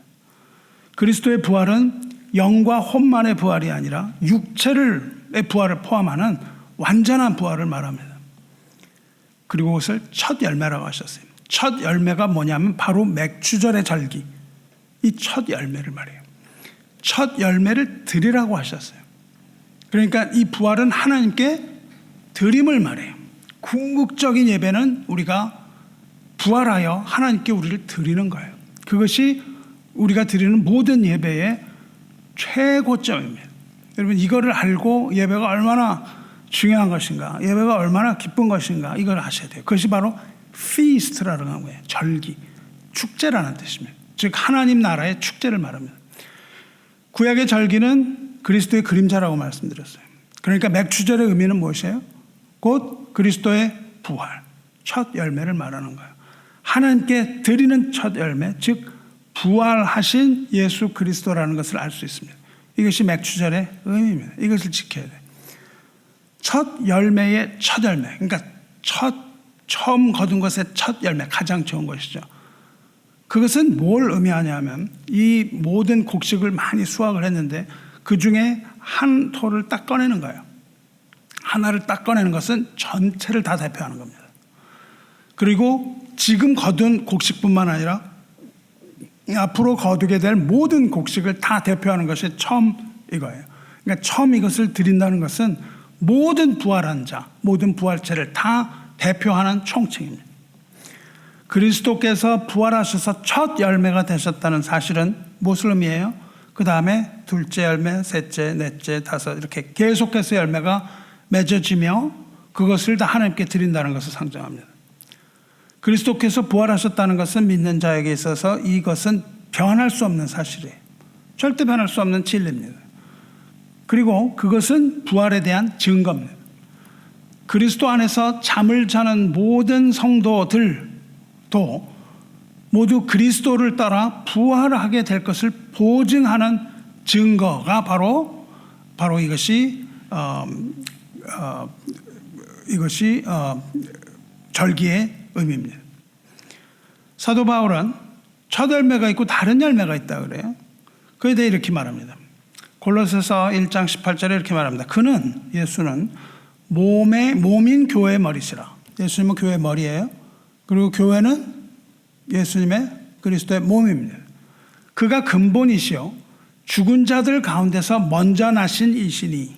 그리스도의 부활은 영과 혼만의 부활이 아니라 육체의 부활을 포함하는 완전한 부활을 말합니다. 그리고 그것을 첫 열매라고 하셨어요. 첫 열매가 뭐냐면 바로 맥추절의 절기. 이 첫 열매를 말해요. 첫 열매를 드리라고 하셨어요. 그러니까 이 부활은 하나님께 드림을 말해요. 궁극적인 예배는 우리가 부활하여 하나님께 우리를 드리는 거예요. 그것이 우리가 드리는 모든 예배의 최고점입니다. 여러분, 이거를 알고 예배가 얼마나 중요한 것인가, 예배가 얼마나 기쁜 것인가, 이걸 아셔야 돼요. 그것이 바로 feast라는 거예요. 절기, 축제라는 뜻입니다. 즉 하나님 나라의 축제를 말합니다. 구약의 절기는 그리스도의 그림자라고 말씀드렸어요. 그러니까 맥추절의 의미는 무엇이에요? 곧 그리스도의 부활, 첫 열매를 말하는 거예요. 하나님께 드리는 첫 열매, 즉 부활하신 예수 그리스도라는 것을 알 수 있습니다. 이것이 맥추절의 의미입니다. 이것을 지켜야 돼요. 첫 열매의 첫 열매, 그러니까 처음 거둔 것의 첫 열매, 가장 좋은 것이죠. 그것은 뭘 의미하냐면 이 모든 곡식을 많이 수확을 했는데 그 중에 한 토를 딱 꺼내는 거예요. 하나를 딱 꺼내는 것은 전체를 다 대표하는 겁니다. 그리고 지금 거둔 곡식뿐만 아니라 앞으로 거두게 될 모든 곡식을 다 대표하는 것이 처음 이거예요. 그러니까 처음 이것을 드린다는 것은 모든 부활한 자, 모든 부활체를 다 대표하는 총칭입니다. 그리스도께서 부활하셔서 첫 열매가 되셨다는 사실은 무엇을 의미해요? 그 다음에 둘째 열매, 셋째, 넷째, 다섯 이렇게 계속해서 열매가 맺어지며 그것을 다 하나님께 드린다는 것을 상징합니다. 그리스도께서 부활하셨다는 것은 믿는 자에게 있어서 이것은 변할 수 없는 사실이에요. 절대 변할 수 없는 진리입니다. 그리고 그것은 부활에 대한 증거입니다. 그리스도 안에서 잠을 자는 모든 성도들도 모두 그리스도를 따라 부활하게 될 것을 보증하는 증거가 바로 이것이 절기의 의미입니다. 사도 바울은 첫 열매가 있고 다른 열매가 있다 그래요. 그에 대해 이렇게 말합니다. 골로새서 1장 18절에 이렇게 말합니다. 예수는 몸인 교회의 머리시라. 예수님은 교회의 머리예요. 그리고 교회는 예수님의 그리스도의 몸입니다. 그가 근본이시요 죽은 자들 가운데서 먼저 나신 이시니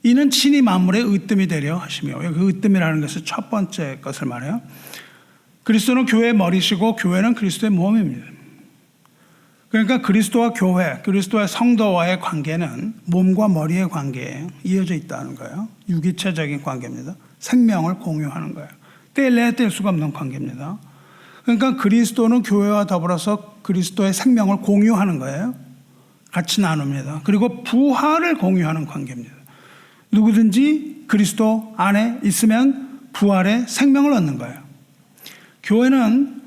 이는 친히 만물의 으뜸이 되려 하시며, 그 으뜸이라는 것은 첫 번째 것을 말해요. 그리스도는 교회의 머리시고 교회는 그리스도의 몸입니다. 그러니까 그리스도와 교회, 그리스도의 성도와의 관계는 몸과 머리의 관계에 이어져 있다는 거예요. 유기체적인 관계입니다. 생명을 공유하는 거예요. 뗄래야 뗄 수가 없는 관계입니다. 그러니까 그리스도는 교회와 더불어서 그리스도의 생명을 공유하는 거예요. 같이 나눕니다. 그리고 부활을 공유하는 관계입니다. 누구든지 그리스도 안에 있으면 부활의 생명을 얻는 거예요. 교회는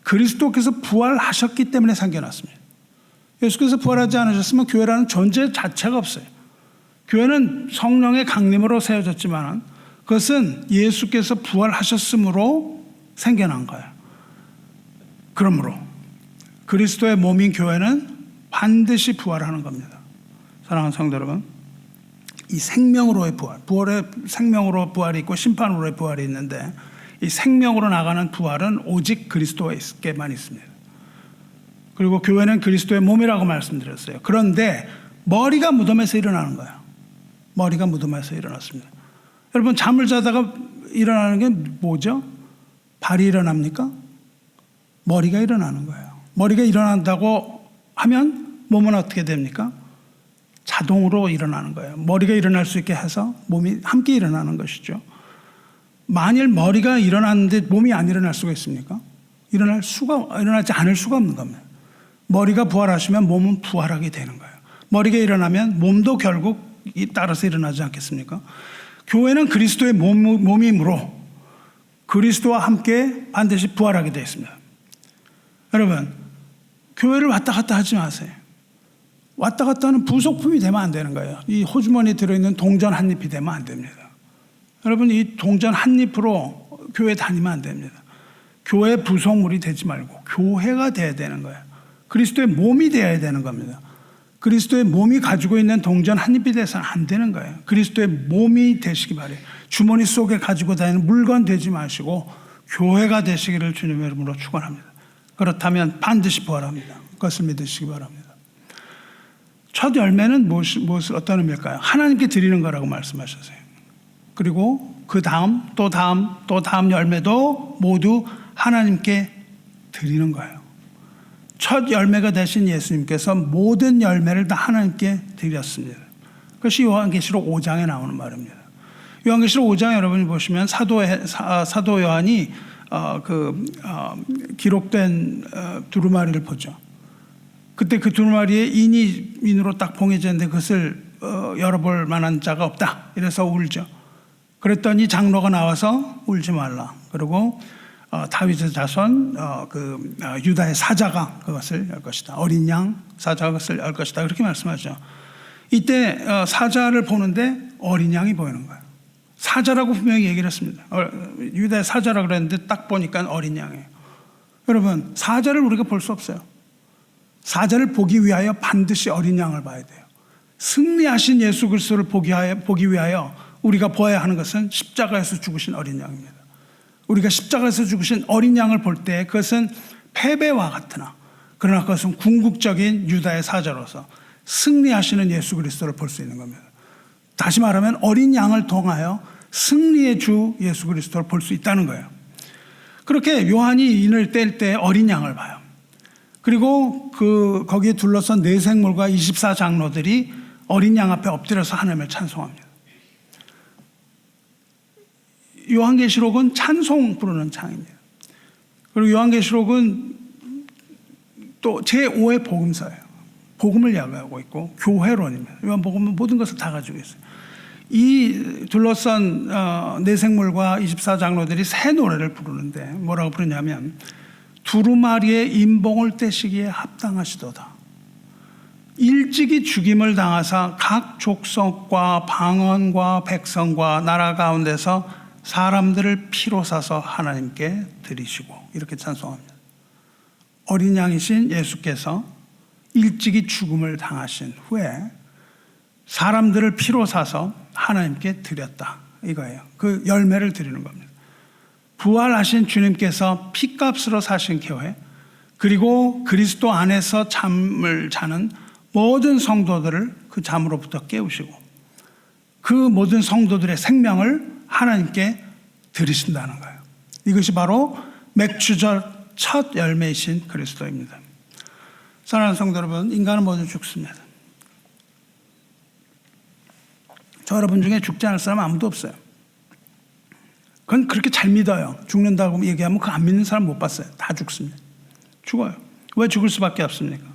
그리스도께서 부활하셨기 때문에 생겨났습니다. 예수께서 부활하지 않으셨으면 교회라는 존재 자체가 없어요. 교회는 성령의 강림으로 세워졌지만 그것은 예수께서 부활하셨으므로 생겨난 거예요. 그러므로 그리스도의 몸인 교회는 반드시 부활하는 겁니다. 사랑하는 성도 여러분, 이 생명으로의 부활의 생명으로 부활이 있고 심판으로의 부활이 있는데 이 생명으로 나가는 부활은 오직 그리스도에게만 있습니다. 그리고 교회는 그리스도의 몸이라고 말씀드렸어요. 그런데 머리가 무덤에서 일어나는 거예요. 머리가 무덤에서 일어났습니다. 여러분, 잠을 자다가 일어나는 게 뭐죠? 발이 일어납니까? 머리가 일어나는 거예요. 머리가 일어난다고 하면 몸은 어떻게 됩니까? 자동으로 일어나는 거예요. 머리가 일어날 수 있게 해서 몸이 함께 일어나는 것이죠. 만일 머리가 일어났는데 몸이 안 일어날 수가 있습니까? 일어나지 않을 수가 없는 겁니다. 머리가 부활하시면 몸은 부활하게 되는 거예요. 머리가 일어나면 몸도 결국 따라서 일어나지 않겠습니까? 교회는 그리스도의 몸이므로 그리스도와 함께 반드시 부활하게 되어 있습니다. 여러분, 교회를 왔다 갔다 하지 마세요. 왔다 갔다 하는 부속품이 되면 안 되는 거예요. 이 호주머니에 들어있는 동전 한 잎이 되면 안 됩니다. 여러분, 이 동전 한 잎으로 교회 다니면 안 됩니다. 교회 부속물이 되지 말고 교회가 돼야 되는 거예요. 그리스도의 몸이 되어야 되는 겁니다. 그리스도의 몸이 가지고 있는 동전 한 잎이 돼서는 안 되는 거예요. 그리스도의 몸이 되시기 바래요. 주머니 속에 가지고 다니는 물건 되지 마시고 교회가 되시기를 주님의 이름으로 축원합니다. 그렇다면 반드시 부활합니다. 그것을 믿으시기 바랍니다. 첫 열매는 어떤 의미일까요? 하나님께 드리는 거라고 말씀하셨어요. 그리고 그 다음, 또 다음 열매도 모두 하나님께 드리는 거예요. 첫 열매가 되신 예수님께서 모든 열매를 다 하나님께 드렸습니다. 그것이 요한계시록 5장에 나오는 말입니다. 요한계시록 5장 여러분이 보시면 사도 요한이 기록된 두루마리를 보죠. 그때 그 두루마리에 인으로 딱 봉해져 있는데 그것을 열어볼 만한 자가 없다. 이래서 울죠. 그랬더니 장로가 나와서 울지 말라. 그리고 다윗의 자손 유다의 사자가 그것을 열 것이다. 어린 양 사자가 그것을 열 것이다. 그렇게 말씀하죠. 이때 사자를 보는데 어린 양이 보이는 거예요. 사자라고 분명히 얘기를 했습니다. 유다의 사자라고 그랬는데 딱 보니까 어린 양이에요. 여러분, 사자를 우리가 볼 수 없어요. 사자를 보기 위하여 반드시 어린 양을 봐야 돼요. 승리하신 예수 그리스도를 보기 위하여 우리가 보아야 하는 것은 십자가에서 죽으신 어린 양입니다. 우리가 십자가에서 죽으신 어린 양을 볼 때 그것은 패배와 같으나 그러나 그것은 궁극적인 유다의 사자로서 승리하시는 예수 그리스도를 볼 수 있는 겁니다. 다시 말하면 어린 양을 통하여 승리의 주 예수 그리스도를 볼 수 있다는 거예요. 그렇게 요한이 인을 뗄 때 어린 양을 봐요. 그리고 거기에 둘러선 네 생물과 24장로들이 어린 양 앞에 엎드려서 하나님을 찬송합니다. 요한계시록은 찬송 부르는 장입니다. 그리고 요한계시록은 또 제5의 복음서예요. 복음을 이야기하고 있고 교회론입니다. 요한복음은 모든 것을 다 가지고 있어요. 이 둘러싼 내생물과 24장로들이 새 노래를 부르는데 뭐라고 부르냐면 두루마리의 인봉을 떼시기에 합당하시도다. 일찍이 죽임을 당하사 각 족속과 방언과 백성과 나라 가운데서 사람들을 피로 사서 하나님께 드리시고 이렇게 찬송합니다. 어린 양이신 예수께서 일찍이 죽음을 당하신 후에 사람들을 피로 사서 하나님께 드렸다 이거예요. 그 열매를 드리는 겁니다. 부활하신 주님께서 피값으로 사신 교회, 그리고 그리스도 안에서 잠을 자는 모든 성도들을 그 잠으로부터 깨우시고 그 모든 성도들의 생명을 하나님께 드리신다는 거예요. 이것이 바로 맥주절 첫 열매이신 그리스도입니다. 사랑하는 성도 여러분, 인간은 모두 죽습니다. 저 여러분 중에 죽지 않을 사람 아무도 없어요. 그건 그렇게 잘 믿어요. 죽는다고 얘기하면 그 안 믿는 사람 못 봤어요. 다 죽습니다. 죽어요. 왜 죽을 수밖에 없습니까?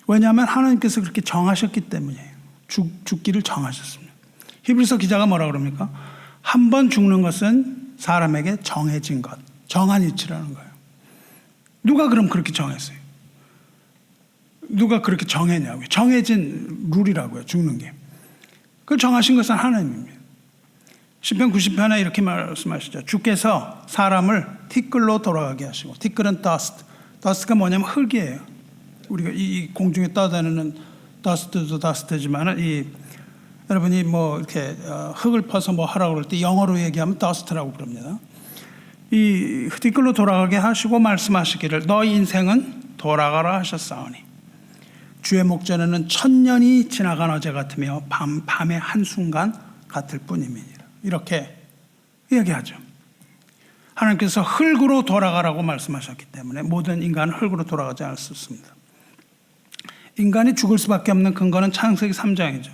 왜냐하면 하나님께서 그렇게 정하셨기 때문이에요. 죽기를 정하셨습니다. 히브리서 기자가 뭐라 그럽니까? 한 번 죽는 것은 사람에게 정해진 것, 정한 이치라는 거예요. 누가 그럼 그렇게 정했어요? 누가 그렇게 정했냐고요? 정해진 룰이라고요. 죽는 게. 그걸 정하신 것은 하나님입니다. 시편 90편에 이렇게 말씀하시죠. 주께서 사람을 티끌로 돌아가게 하시고, 티끌은 dust. dust가 뭐냐면 흙이에요. 우리가 이 공중에 떠다니는 dust도 dust지만 여러분이 뭐 이렇게 흙을 퍼서 뭐 하라고 그럴 때 영어로 얘기하면 dust라고 부릅니다. 이 티끌로 돌아가게 하시고 말씀하시기를 너희 인생은 돌아가라 하셨사오니 주의 목전에는 천년이 지나간 어제 같으며 밤의 한순간 같을 뿐입니다. 이렇게 얘기하죠. 하나님께서 흙으로 돌아가라고 말씀하셨기 때문에 모든 인간은 흙으로 돌아가지 않을 수 없습니다. 인간이 죽을 수밖에 없는 근거는 창세기 3장이죠.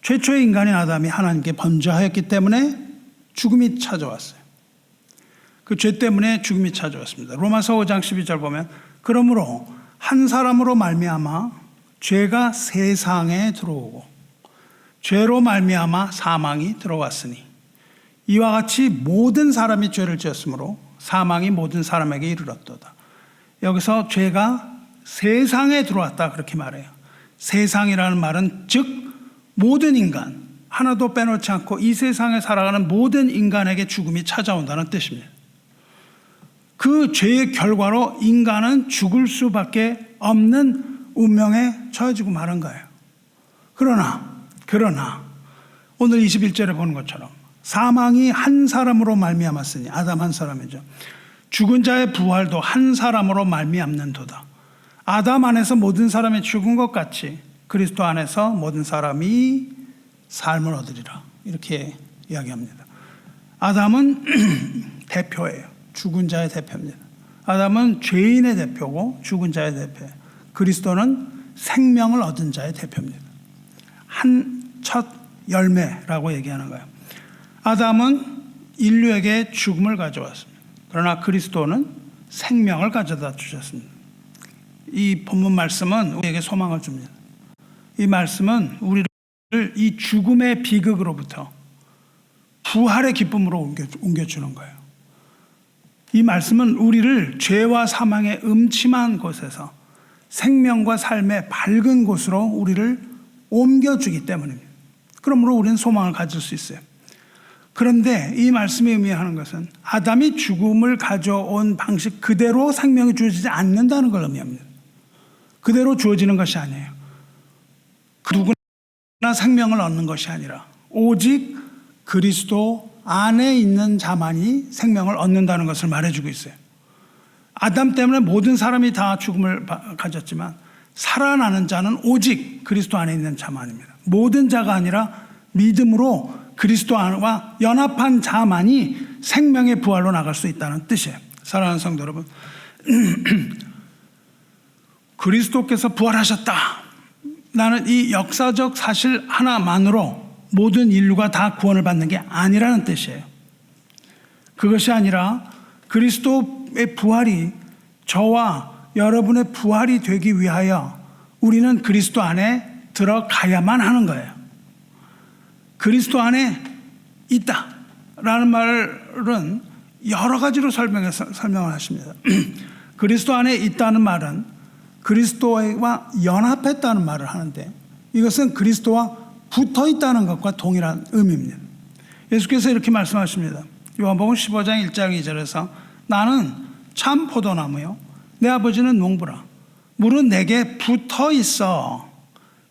최초의 인간인 아담이 하나님께 범죄하였기 때문에 죽음이 찾아왔어요. 그 죄 때문에 죽음이 찾아왔습니다. 로마서 5장 12절 보면 그러므로 한 사람으로 말미암아 죄가 세상에 들어오고 죄로 말미암아 사망이 들어왔으니 이와 같이 모든 사람이 죄를 지었으므로 사망이 모든 사람에게 이르렀도다. 여기서 죄가 세상에 들어왔다 그렇게 말해요. 세상이라는 말은 즉 모든 인간 하나도 빼놓지 않고 이 세상에 살아가는 모든 인간에게 죽음이 찾아온다는 뜻입니다. 그 죄의 결과로 인간은 죽을 수밖에 없는 운명에 처해지고 마는 거예요. 그러나 오늘 21절에 보는 것처럼 사망이 한 사람으로 말미암았으니 아담 한 사람이죠. 죽은 자의 부활도 한 사람으로 말미암는도다. 아담 안에서 모든 사람이 죽은 것 같이 그리스도 안에서 모든 사람이 삶을 얻으리라. 이렇게 이야기합니다. 아담은 대표예요. 죽은 자의 대표입니다. 아담은 죄인의 대표고 죽은 자의 대표예요. 그리스도는 생명을 얻은 자의 대표입니다. 첫 열매라고 얘기하는 거예요. 아담은 인류에게 죽음을 가져왔습니다. 그러나 그리스도는 생명을 가져다 주셨습니다. 이 본문 말씀은 우리에게 소망을 줍니다. 이 말씀은 우리를 이 죽음의 비극으로부터 부활의 기쁨으로 옮겨주는 거예요. 이 말씀은 우리를 죄와 사망의 음침한 곳에서 생명과 삶의 밝은 곳으로 우리를 옮겨주기 때문입니다. 그러므로 우리는 소망을 가질 수 있어요. 그런데 이 말씀이 의미하는 것은 아담이 죽음을 가져온 방식 그대로 생명이 주어지지 않는다는 걸 의미합니다. 그대로 주어지는 것이 아니에요. 그 누구나 생명을 얻는 것이 아니라 오직 그리스도 안에 있는 자만이 생명을 얻는다는 것을 말해주고 있어요. 아담 때문에 모든 사람이 다 죽음을 가졌지만 살아나는 자는 오직 그리스도 안에 있는 자만입니다. 모든 자가 아니라 믿음으로 그리스도 안과 연합한 자만이 생명의 부활로 나갈 수 있다는 뜻이에요. 사랑하는 성도 여러분, 그리스도께서 부활하셨다. 나는 이 역사적 사실 하나만으로 모든 인류가 다 구원을 받는 게 아니라는 뜻이에요. 그것이 아니라 그리스도의 부활이 저와 여러분의 부활이 되기 위하여 우리는 그리스도 안에 들어가야만 하는 거예요. 그리스도 안에 있다라는 말은 여러 가지로 설명을 하십니다. 그리스도 안에 있다는 말은 그리스도와 연합했다는 말을 하는데, 이것은 그리스도와 붙어 있다는 것과 동일한 의미입니다. 예수께서 이렇게 말씀하십니다. 요한복음 15장 1장 2절에서 나는 참 포도나무요 내 아버지는 농부라. 물은 내게 붙어 있어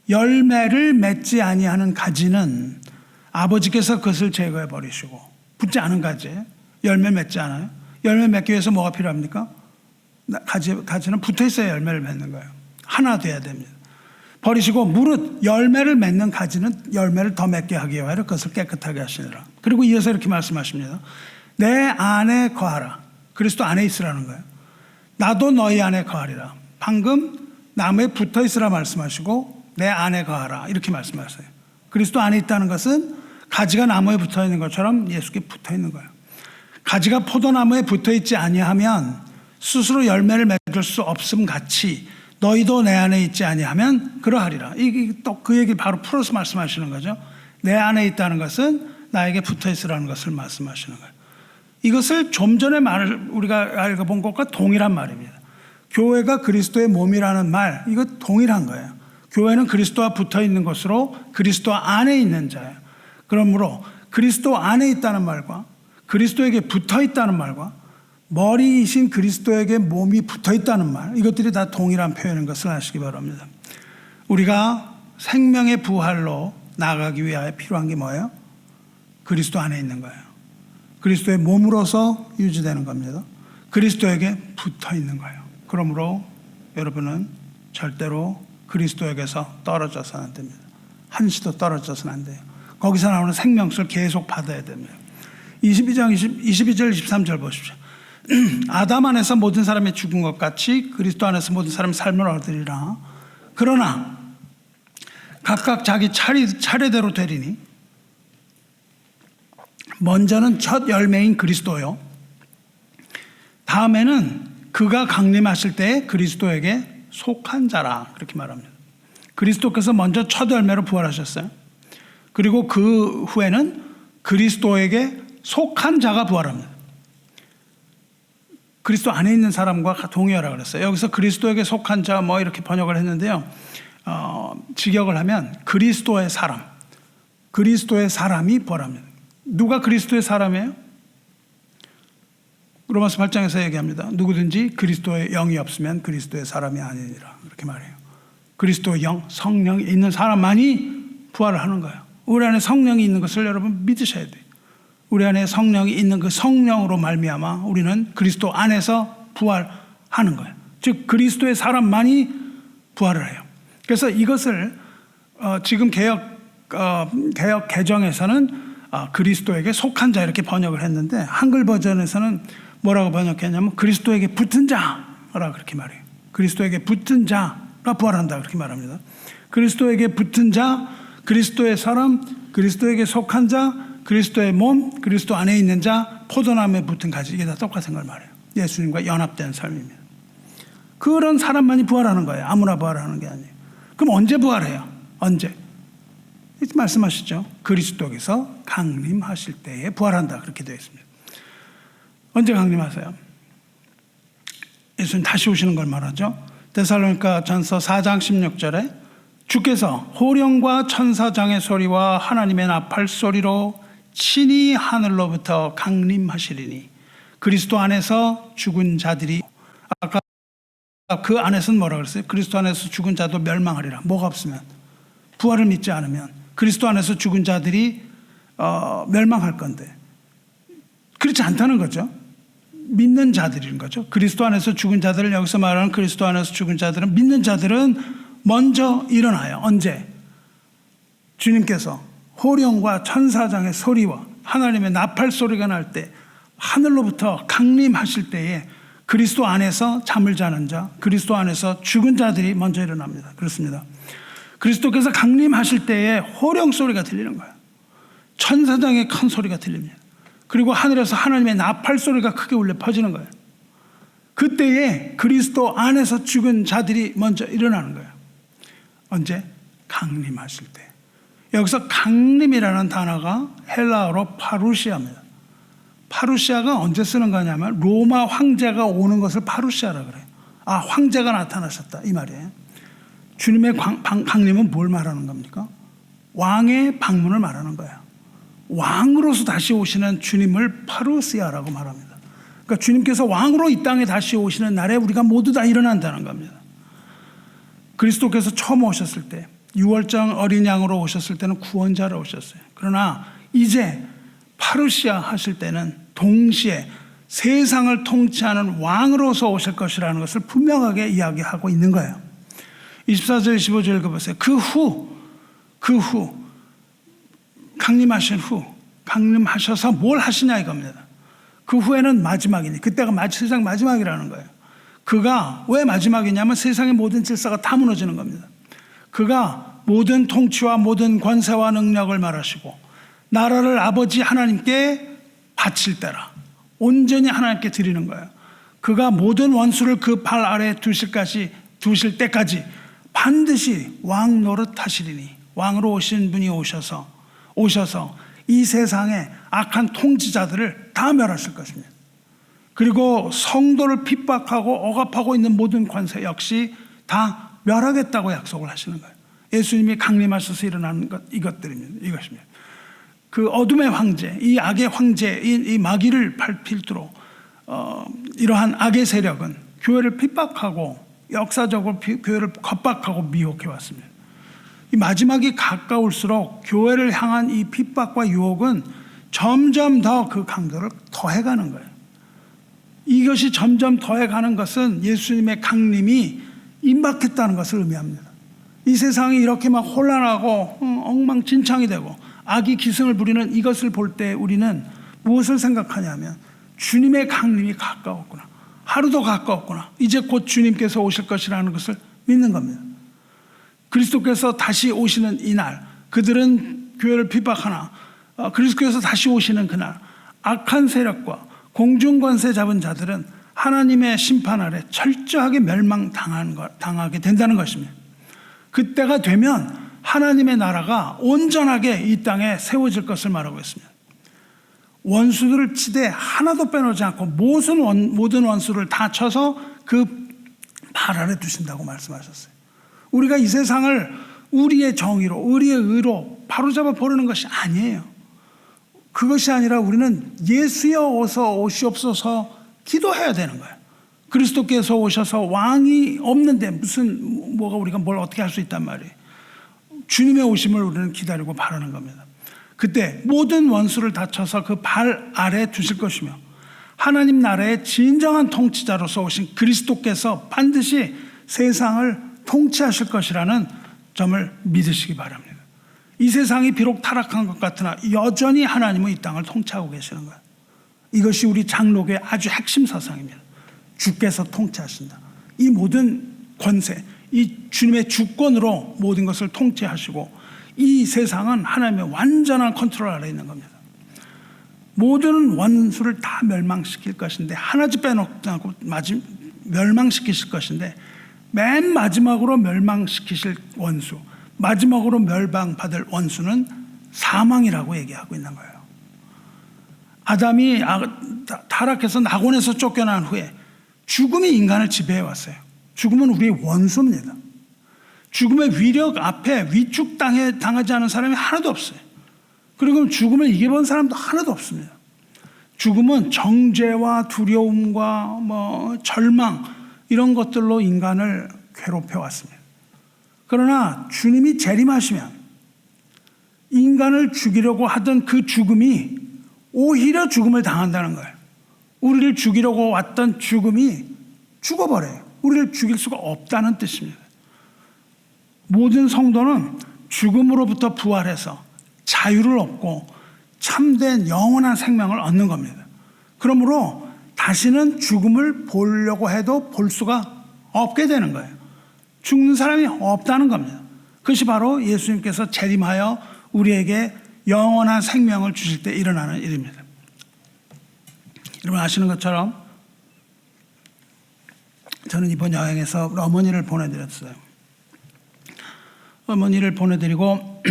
열매를 맺지 아니하는 가지는 아버지께서 그것을 제거해 버리시고, 붙지 않은 가지, 열매 맺지 않아요. 열매 맺기 위해서 뭐가 필요합니까? 가지는 붙어 있어야 열매를 맺는 거예요. 하나 돼야 됩니다. 버리시고 무릇 열매를 맺는 가지는 열매를 더 맺게 하기 위하여 그것을 깨끗하게 하시니라. 그리고 이어서 이렇게 말씀하십니다. 내 안에 거하라. 그리스도 안에 있으라는 거예요. 나도 너희 안에 거하리라. 방금 나무에 붙어 있으라 말씀하시고 내 안에 거하라 이렇게 말씀하세요. 그리스도 안에 있다는 것은 가지가 나무에 붙어 있는 것처럼 예수께 붙어 있는 거예요. 가지가 포도나무에 붙어 있지 아니하면 스스로 열매를 맺을 수 없음 같이 너희도 내 안에 있지 아니하면 그러하리라. 이게 또 그 얘기 바로 풀어서 말씀하시는 거죠. 내 안에 있다는 것은 나에게 붙어 있으라는 것을 말씀하시는 거예요. 이것을 좀 전에 우리가 읽어본 것과 동일한 말입니다. 교회가 그리스도의 몸이라는 말, 이거 동일한 거예요. 교회는 그리스도와 붙어 있는 것으로 그리스도 안에 있는 자예요. 그러므로 그리스도 안에 있다는 말과 그리스도에게 붙어 있다는 말과 머리이신 그리스도에게 몸이 붙어 있다는 말, 이것들이 다 동일한 표현인 것을 아시기 바랍니다. 우리가 생명의 부활로 나아가기 위하여 필요한 게 뭐예요? 그리스도 안에 있는 거예요. 그리스도의 몸으로서 유지되는 겁니다. 그리스도에게 붙어 있는 거예요. 그러므로 여러분은 절대로 그리스도에게서 떨어져서는 안 됩니다. 한시도 떨어져서는 안 돼요. 거기서 나오는 생명수를 계속 받아야 됩니다. 22절 23절 보십시오. 아담 안에서 모든 사람이 죽은 것 같이 그리스도 안에서 모든 사람이 삶을 얻으리라. 그러나 각각 자기 차례대로 되리니 먼저는 첫 열매인 그리스도요, 다음에는 그가 강림하실 때에 그리스도에게 속한 자라. 그렇게 말합니다. 그리스도께서 먼저 첫 열매로 부활하셨어요. 그리고 그 후에는 그리스도에게 속한 자가 부활합니다. 그리스도 안에 있는 사람과 동의하라 그랬어요. 여기서 그리스도에게 속한 자 뭐 이렇게 번역을 했는데요. 직역을 하면 그리스도의 사람, 그리스도의 사람이 부활합니다. 누가 그리스도의 사람이에요? 로마서 8장에서 얘기합니다. 누구든지 그리스도의 영이 없으면 그리스도의 사람이 아니니라. 이렇게 말해요. 그리스도의 영, 성령이 있는 사람만이 부활을 하는 거예요. 우리 안에 성령이 있는 것을 여러분 믿으셔야 돼요. 우리 안에 성령이 있는 그 성령으로 말미암아 우리는 그리스도 안에서 부활하는 거예요. 즉 그리스도의 사람만이 부활을 해요. 그래서 이것을 지금 개역 개정에서는 그리스도에게 속한 자 이렇게 번역을 했는데, 한글 버전에서는 뭐라고 번역했냐면 그리스도에게 붙은 자라고 그렇게 말해요. 그리스도에게 붙은 자가 부활한다 그렇게 말합니다. 그리스도에게 붙은 자, 그리스도의 사람, 그리스도에게 속한 자, 그리스도의 몸, 그리스도 안에 있는 자, 포도나무에 붙은 가지, 이게 다 똑같은 걸 말해요. 예수님과 연합된 삶입니다. 그런 사람만이 부활하는 거예요. 아무나 부활하는 게 아니에요. 그럼 언제 부활해요? 언제? 이렇게 말씀하시죠. 그리스도께서 강림하실 때에 부활한다 그렇게 되어 있습니다. 언제 강림하세요? 예수님 다시 오시는 걸 말하죠. 데살로니가 전서 4장 16절에 주께서 호령과 천사장의 소리와 하나님의 나팔 소리로 친히 하늘로부터 강림하시리니 그리스도 안에서 죽은 자들이, 아까 그 안에서는 뭐라고 그랬어요? 그리스도 안에서 죽은 자도 멸망하리라. 뭐가 없으면, 부활을 믿지 않으면 그리스도 안에서 죽은 자들이 멸망할 건데, 그렇지 않다는 거죠. 믿는 자들인 거죠. 그리스도 안에서 죽은 자들을, 여기서 말하는 그리스도 안에서 죽은 자들은, 믿는 자들은 먼저 일어나요. 언제? 주님께서 호령과 천사장의 소리와 하나님의 나팔 소리가 날 때, 하늘로부터 강림하실 때에 그리스도 안에서 잠을 자는 자, 그리스도 안에서 죽은 자들이 먼저 일어납니다. 그렇습니다. 그리스도께서 강림하실 때에 호령 소리가 들리는 거예요. 천사장의 큰 소리가 들립니다. 그리고 하늘에서 하나님의 나팔 소리가 크게 울려 퍼지는 거예요. 그때에 그리스도 안에서 죽은 자들이 먼저 일어나는 거예요. 언제? 강림하실 때. 여기서 강림이라는 단어가 헬라어로 파루시아입니다. 파루시아가 언제 쓰는 거냐면 로마 황제가 오는 것을 파루시아라 그래요. 아, 황제가 나타나셨다 이 말이에요. 주님의 강림은 뭘 말하는 겁니까? 왕의 방문을 말하는 거예요. 왕으로서 다시 오시는 주님을 파루시아라고 말합니다. 그러니까 주님께서 왕으로 이 땅에 다시 오시는 날에 우리가 모두 다 일어난다는 겁니다. 그리스도께서 처음 오셨을 때 유월절 어린 양으로 오셨을 때는 구원자로 오셨어요. 그러나 이제 파루시아 하실 때는 동시에 세상을 통치하는 왕으로서 오실 것이라는 것을 분명하게 이야기하고 있는 거예요. 24절 25절 읽어보세요. 그 후 강림하신 후 강림하셔서 뭘 하시냐 이겁니다. 그 후에는 마지막이니 그때가 세상 마지막이라는 거예요. 그가 왜 마지막이냐면 세상의 모든 질서가 다 무너지는 겁니다. 그가 모든 통치와 모든 권세와 능력을 말하시고 나라를 아버지 하나님께 바칠 때라. 온전히 하나님께 드리는 거예요. 그가 모든 원수를 그 발 아래에 두실 때까지 반드시 왕 노릇하시리니 왕으로 오신 분이 오셔서 이 세상의 악한 통치자들을 다 멸하실 것입니다. 그리고 성도를 핍박하고 억압하고 있는 모든 권세 역시 다 멸하겠다고 약속을 하시는 거예요. 예수님이 강림하셔서 일어나는 이것입니다. 그 어둠의 황제, 이 악의 황제, 이 마귀를 필두로 이러한 악의 세력은 교회를 핍박하고 역사적으로 교회를 겁박하고 미혹해 왔습니다. 이 마지막이 가까울수록 교회를 향한 이 핍박과 유혹은 점점 더 그 강도를 더해가는 거예요. 이것이 점점 더해가는 것은 예수님의 강림이 임박했다는 것을 의미합니다. 이 세상이 이렇게 막 혼란하고 엉망진창이 되고 악이 기승을 부리는 이것을 볼 때 우리는 무엇을 생각하냐면 주님의 강림이 가까웠구나. 하루도 가까웠구나. 이제 곧 주님께서 오실 것이라는 것을 믿는 겁니다. 그리스도께서 다시 오시는 이날, 그들은 교회를 핍박하나 그리스도께서 다시 오시는 그날 악한 세력과 공중권세 잡은 자들은 하나님의 심판 아래 철저하게 멸망당하게 된다는 것입니다. 그때가 되면 하나님의 나라가 온전하게 이 땅에 세워질 것을 말하고 있습니다. 원수들을 치되 하나도 빼놓지 않고 모든 원수를 다 쳐서 그 발 아래 두신다고 말씀하셨어요. 우리가 이 세상을 우리의 정의로 우리의 의로 바로잡아 버리는 것이 아니에요. 그것이 아니라 우리는 예수여 어서 오시옵소서 기도해야 되는 거예요. 그리스도께서 오셔서 왕이 없는데 뭐가 우리가 뭘 어떻게 할 수 있단 말이에요. 주님의 오심을 우리는 기다리고 바라는 겁니다. 그때 모든 원수를 다쳐서 그 발 아래에 두실 것이며 하나님 나라의 진정한 통치자로서 오신 그리스도께서 반드시 세상을 통치하실 것이라는 점을 믿으시기 바랍니다. 이 세상이 비록 타락한 것 같으나 여전히 하나님은 이 땅을 통치하고 계시는 거예요. 이것이 우리 장로교의 아주 핵심 사상입니다. 주께서 통치하신다. 이 모든 권세, 이 주님의 주권으로 모든 것을 통치하시고 이 세상은 하나님의 완전한 컨트롤 아래 있는 겁니다. 모든 원수를 다 멸망시킬 것인데 하나도 빼놓지 않고 멸망시키실 것인데 맨 마지막으로 멸망시키실 원수, 마지막으로 멸망받을 원수는 사망이라고 얘기하고 있는 거예요. 아담이 타락해서 낙원에서 쫓겨난 후에 죽음이 인간을 지배해 왔어요. 죽음은 우리의 원수입니다. 죽음의 위력 앞에 위축당하지 않은 사람이 하나도 없어요. 그리고 죽음을 이겨본 사람도 하나도 없습니다. 죽음은 정죄와 두려움과 절망 이런 것들로 인간을 괴롭혀 왔습니다. 그러나 주님이 재림하시면 인간을 죽이려고 하던 그 죽음이 오히려 죽음을 당한다는 거예요. 우리를 죽이려고 왔던 죽음이 죽어버려요. 우리를 죽일 수가 없다는 뜻입니다. 모든 성도는 죽음으로부터 부활해서 자유를 얻고 참된 영원한 생명을 얻는 겁니다. 그러므로 다시는 죽음을 보려고 해도 볼 수가 없게 되는 거예요. 죽는 사람이 없다는 겁니다. 그것이 바로 예수님께서 재림하여 우리에게 영원한 생명을 주실 때 일어나는 일입니다. 여러분 아시는 것처럼 저는 이번 여행에서 어머니를 보내드렸어요. 어머니를 보내드리고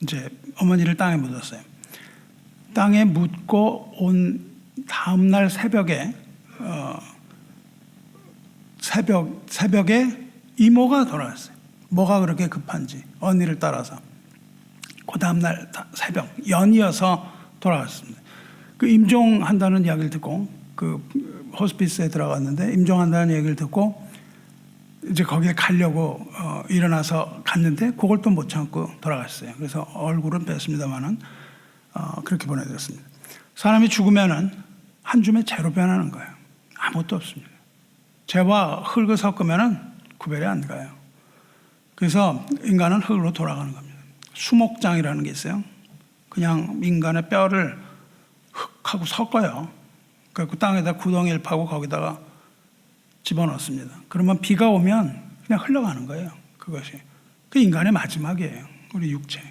이제 어머니를 땅에 묻었어요. 땅에 묻고 온 다음 날 새벽에 새벽에 이모가 돌아왔어요. 뭐가 그렇게 급한지 언니를 따라서 그 다음 날 새벽 연이어서 돌아왔습니다. 그 임종한다는 이야기를 듣고 그 호스피스에 들어갔는데 임종한다는 얘기를 듣고 이제 거기에 가려고 일어나서 갔는데 그걸 또 못 참고 돌아갔어요. 그래서 얼굴은 뺐습니다만은 그렇게 보내드렸습니다. 사람이 죽으면은 한 줌의 재로 변하는 거예요. 아무것도 없습니다. 재와 흙을 섞으면은 구별이 안 가요. 그래서 인간은 흙으로 돌아가는 겁니다. 수목장이라는 게 있어요. 그냥 인간의 뼈를 흙하고 섞어요. 그 땅에다 구덩이를 파고 거기다가 집어넣습니다. 그러면 비가 오면 그냥 흘러가는 거예요. 그것이. 그 인간의 마지막이에요. 우리 육체.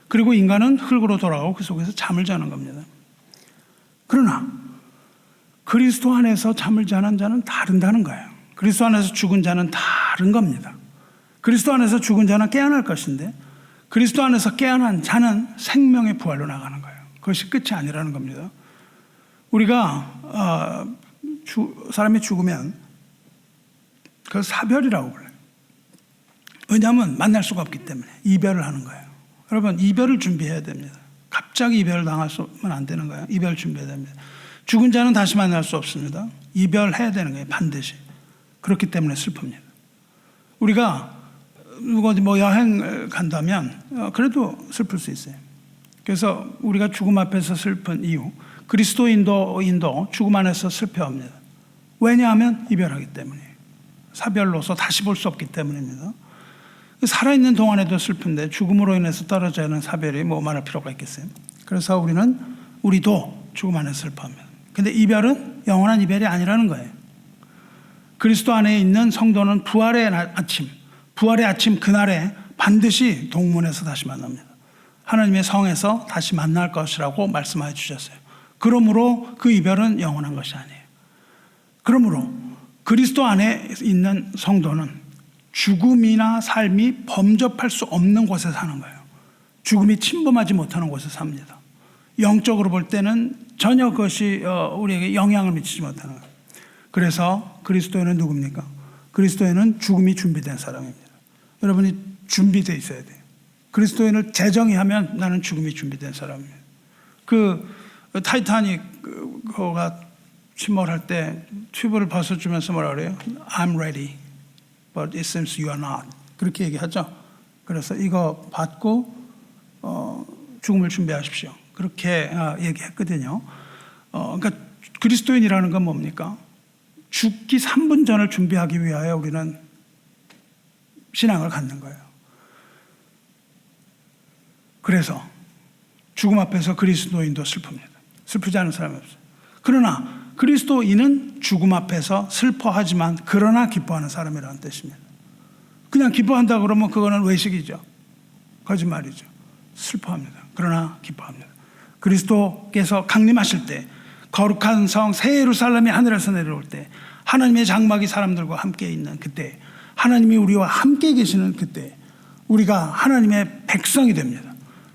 그리고 인간은 흙으로 돌아가고 그 속에서 잠을 자는 겁니다. 그러나 그리스도 안에서 잠을 자는 자는 다른다는 거예요. 그리스도 안에서 죽은 자는 다른 겁니다. 그리스도 안에서 죽은 자는 깨어날 것인데 그리스도 안에서 깨어난 자는 생명의 부활로 나가는 거예요. 그것이 끝이 아니라는 겁니다. 우리가 사람이 죽으면 그걸 사별이라고 불러요. 왜냐하면 만날 수가 없기 때문에 이별을 하는 거예요. 여러분 이별을 준비해야 됩니다. 갑자기 이별을 당하면 안 되는 거예요. 이별을 준비해야 됩니다. 죽은 자는 다시 만날 수 없습니다. 이별해야 되는 거예요. 반드시. 그렇기 때문에 슬픕니다. 우리가 뭐 여행 간다면 그래도 슬플 수 있어요. 그래서 우리가 죽음 앞에서 슬픈 이유, 그리스도인도 죽음 안에서 슬퍼합니다. 왜냐하면 이별하기 때문이에요. 사별로서 다시 볼 수 없기 때문입니다. 살아있는 동안에도 슬픈데 죽음으로 인해서 떨어져 있는 사별이 뭐 말할 필요가 있겠어요. 그래서 우리도 죽음 안에서 슬퍼합니다. 근데 이별은 영원한 이별이 아니라는 거예요. 그리스도 안에 있는 성도는 부활의 아침 그날에 반드시 동문에서 다시 만납니다. 하나님의 성에서 다시 만날 것이라고 말씀해 주셨어요. 그러므로 그 이별은 영원한 것이 아니에요. 그러므로 그리스도 안에 있는 성도는 죽음이나 삶이 범접할 수 없는 곳에 사는 거예요. 죽음이 침범하지 못하는 곳에 삽니다. 영적으로 볼 때는 전혀 그것이 우리에게 영향을 미치지 못하는 거예요. 그래서 그리스도인은 누굽니까? 그리스도인은 죽음이 준비된 사람입니다. 여러분이 준비되어 있어야 돼요. 그리스도인을 재정의하면 나는 죽음이 준비된 사람입니다. 그 타이타닉가 침몰할 때 튜브를 벗어주면서 뭐라 그래요? I'm ready, but it seems you are not. 그렇게 얘기하죠. 그래서 이거 받고 죽음을 준비하십시오. 그렇게 얘기했거든요. 그러니까 그리스도인이라는 건 뭡니까? 죽기 3분 전을 준비하기 위하여 우리는 신앙을 갖는 거예요. 그래서 죽음 앞에서 그리스도인도 슬픕니다. 슬프지 않은 사람이 없어요. 그러나 그리스도인은 죽음 앞에서 슬퍼하지만 그러나 기뻐하는 사람이라는 뜻입니다. 그냥 기뻐한다 그러면 그거는 외식이죠. 거짓말이죠. 슬퍼합니다. 그러나 기뻐합니다. 그리스도께서 강림하실 때 거룩한 성 새 예루살렘이 하늘에서 내려올 때 하나님의 장막이 사람들과 함께 있는 그때 하나님이 우리와 함께 계시는 그때 우리가 하나님의 백성이 됩니다.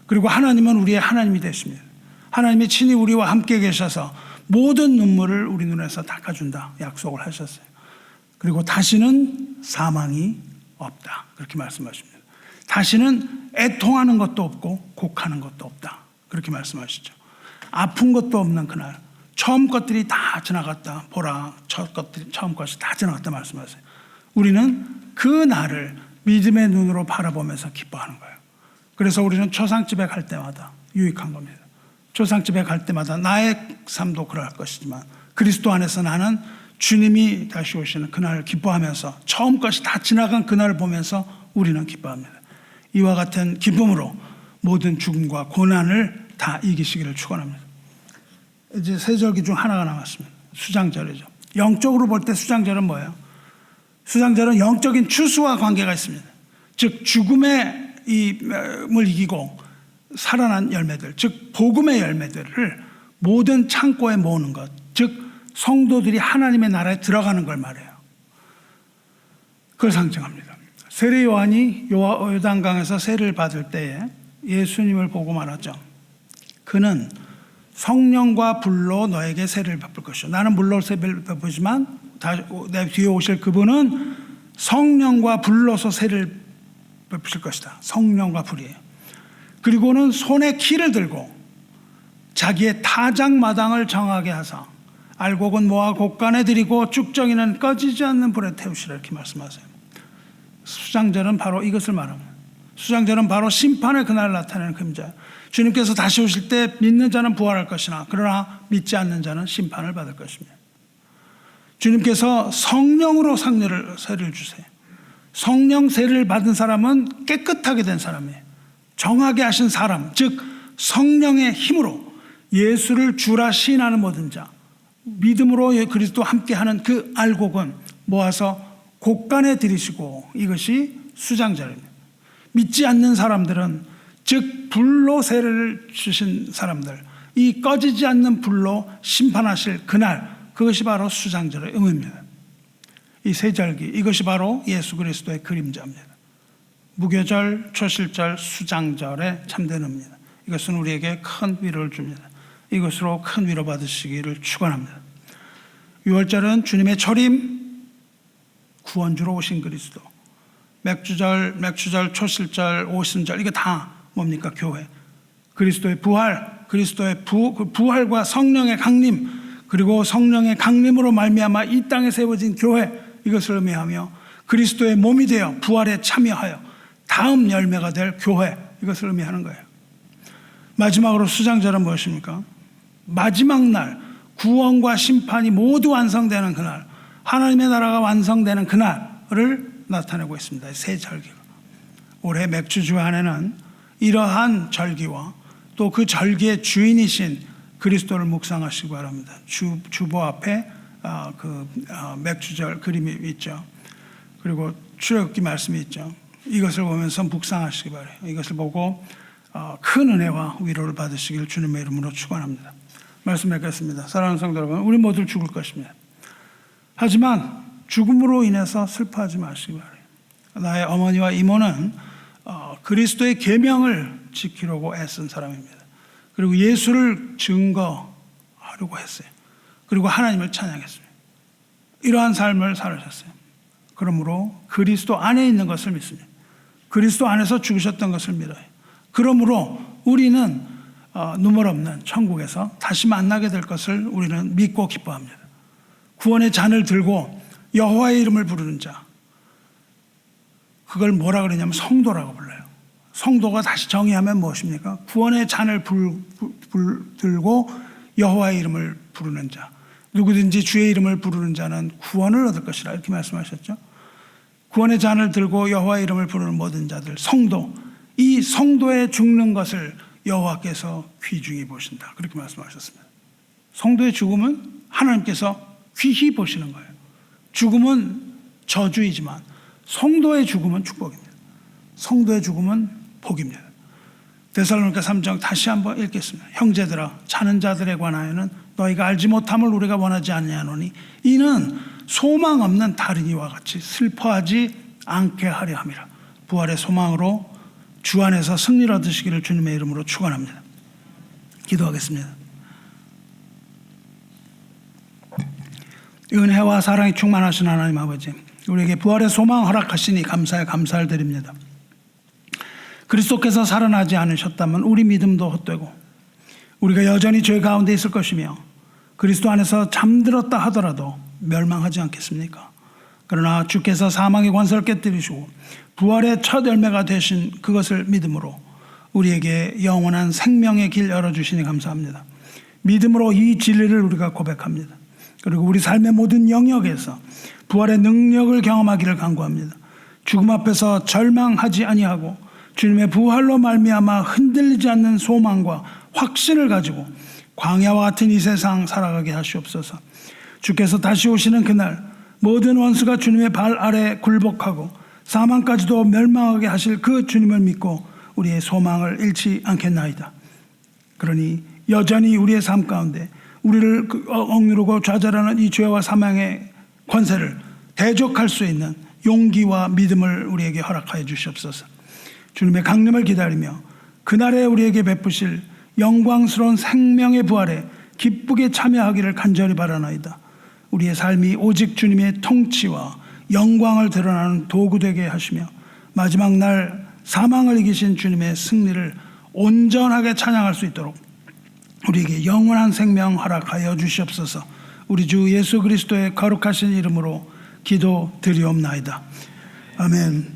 그리고 하나님은 우리의 하나님이 되십니다. 하나님이 친히 우리와 함께 계셔서 모든 눈물을 우리 눈에서 닦아준다 약속을 하셨어요. 그리고 다시는 사망이 없다 그렇게 말씀하십니다. 다시는 애통하는 것도 없고 곡하는 것도 없다 그렇게 말씀하시죠. 아픈 것도 없는 그날 처음 것들이 다 지나갔다 보라 처음 것이 다 지나갔다 말씀하세요. 우리는 그 날을 믿음의 눈으로 바라보면서 기뻐하는 거예요. 그래서 우리는 초상집에 갈 때마다 유익한 겁니다. 초상집에 갈 때마다 나의 삶도 그럴 것이지만 그리스도 안에서 나는 주님이 다시 오시는 그날을 기뻐하면서 처음 것이 다 지나간 그날을 보면서 우리는 기뻐합니다. 이와 같은 기쁨으로 모든 죽음과 고난을 다 이기시기를 축원합니다. 이제 세 절기 중 하나가 남았습니다. 수장절이죠. 영적으로 볼 때 수장절은 뭐예요? 수장절은 영적인 추수와 관계가 있습니다. 즉 죽음의 을 이기고 살아난 열매들, 즉 복음의 열매들을 모든 창고에 모으는 것, 즉 성도들이 하나님의 나라에 들어가는 걸 말해요. 그걸 상징합니다. 세례 요한이 요단강에서 세례를 받을 때에 예수님을 보고 말하죠. 그는 성령과 불로 너에게 세례를 베풀 것이요. 나는 물로 세례를 베푸지만 내 뒤에 오실 그분은 성령과 불로서 세례를 베푸실 것이다. 성령과 불이에요. 그리고는 손에 키를 들고 자기의 타작마당을 정하게 하사 알곡은 모아 곡간에 들이고 쭉정이는 꺼지지 않는 불에 태우시라 이렇게 말씀하세요. 수장절은 바로 이것을 말합니다. 수장절은 바로 심판의 그날 나타내는 그림자예요. 주님께서 다시 오실 때 믿는 자는 부활할 것이나 그러나 믿지 않는 자는 심판을 받을 것입니다. 주님께서 성령으로 세례를 주세요. 성령 세례를 받은 사람은 깨끗하게 된 사람이에요. 정하게 하신 사람, 즉 성령의 힘으로 예수를 주라 시인하는 모든 자, 믿음으로 그리스도와 함께하는 그 알곡은 모아서 곡간에 들이시고 이것이 수장절입니다. 믿지 않는 사람들은 즉 불로 세례를 주신 사람들, 이 꺼지지 않는 불로 심판하실 그날, 그것이 바로 수장절의 의미입니다. 이 세절기, 이것이 바로 예수 그리스도의 그림자입니다. 무교절, 초실절, 수장절의 참된 의미입니다. 이것은 우리에게 큰 위로를 줍니다. 이것으로 큰 위로 받으시기를 축원합니다. 유월절은 주님의 초림, 구원주로 오신 그리스도. 맥주절, 초실절, 오순절, 이게 다 뭡니까? 교회. 그리스도의 부활, 그리스도의 부활과 성령의 강림, 그리고 성령의 강림으로 말미암아 이 땅에 세워진 교회, 이것을 의미하며 그리스도의 몸이 되어 부활에 참여하여 다음 열매가 될 교회, 이것을 의미하는 거예요. 마지막으로 수장절은 무엇입니까? 마지막 날 구원과 심판이 모두 완성되는 그날, 하나님의 나라가 완성되는 그날을 나타내고 있습니다. 새 절기가. 올해 맥주 주안에는 이러한 절기와 또 그 절기의 주인이신 그리스도를 묵상하시기 바랍니다. 주보 앞에 맥주절 그림이 있죠. 그리고 출애굽기 말씀이 있죠. 이것을 보면서 묵상하시기 바라요. 이것을 보고 큰 은혜와 위로를 받으시길 주님의 이름으로 축원합니다. 말씀 맺겠습니다. 사랑하는 성도 여러분, 우리 모두 죽을 것입니다. 하지만 죽음으로 인해서 슬퍼하지 마시기 바라요. 나의 어머니와 이모는 그리스도의 계명을 지키려고 애쓴 사람입니다. 그리고 예수를 증거하려고 했어요. 그리고 하나님을 찬양했습니다. 이러한 삶을 살으셨어요. 그러므로 그리스도 안에 있는 것을 믿습니다. 그리스도 안에서 죽으셨던 것을 믿어요. 그러므로 우리는 눈물 없는 천국에서 다시 만나게 될 것을 우리는 믿고 기뻐합니다. 구원의 잔을 들고 여호와의 이름을 부르는 자, 그걸 뭐라 그러냐면 성도라고 불러요. 성도가 다시 정의하면 무엇입니까? 구원의 잔을 들고 여호와의 이름을 부르는 자, 누구든지 주의 이름을 부르는 자는 구원을 얻을 것이라 이렇게 말씀하셨죠. 구원의 잔을 들고 여호와의 이름을 부르는 모든 자들, 성도, 이 성도의 죽는 것을 여호와께서 귀중히 보신다, 그렇게 말씀하셨습니다. 성도의 죽음은 하나님께서 귀히 보시는 거예요. 죽음은 저주이지만 성도의 죽음은 축복입니다. 성도의 죽음은 복입니다. 데살로니가 3장 다시 한번 읽겠습니다. 형제들아, 자는 자들에 관하여는 너희가 알지 못함을 우리가 원하지 아니하노니 이는 소망 없는 다른 이와 같이 슬퍼하지 않게 하려 함이라. 부활의 소망으로 주 안에서 승리를 얻으시기를 주님의 이름으로 축원합니다. 기도하겠습니다. 은혜와 사랑이 충만하신 하나님 아버지, 우리에게 부활의 소망 허락하시니 감사를 드립니다. 그리스도께서 살아나지 않으셨다면 우리 믿음도 헛되고 우리가 여전히 죄 가운데 있을 것이며 그리스도 안에서 잠들었다 하더라도 멸망하지 않겠습니까? 그러나 주께서 사망의 권세를 깨뜨리시고 부활의 첫 열매가 되신 그것을 믿음으로 우리에게 영원한 생명의 길 열어주시니 감사합니다. 믿음으로 이 진리를 우리가 고백합니다. 그리고 우리 삶의 모든 영역에서 부활의 능력을 경험하기를 간구합니다. 죽음 앞에서 절망하지 아니하고 주님의 부활로 말미암아 흔들리지 않는 소망과 확신을 가지고 광야와 같은 이 세상 살아가게 하시옵소서. 주께서 다시 오시는 그날 모든 원수가 주님의 발 아래 굴복하고 사망까지도 멸망하게 하실 그 주님을 믿고 우리의 소망을 잃지 않겠나이다. 그러니 여전히 우리의 삶 가운데 우리를 억누르고 좌절하는 이 죄와 사망의 권세를 대적할 수 있는 용기와 믿음을 우리에게 허락하여 주시옵소서. 주님의 강림을 기다리며 그날에 우리에게 베푸실 영광스러운 생명의 부활에 기쁘게 참여하기를 간절히 바라나이다. 우리의 삶이 오직 주님의 통치와 영광을 드러나는 도구 되게 하시며 마지막 날 사망을 이기신 주님의 승리를 온전하게 찬양할 수 있도록 우리에게 영원한 생명 허락하여 주시옵소서. 우리 주 예수 그리스도의 거룩하신 이름으로 기도드리옵나이다. 아멘.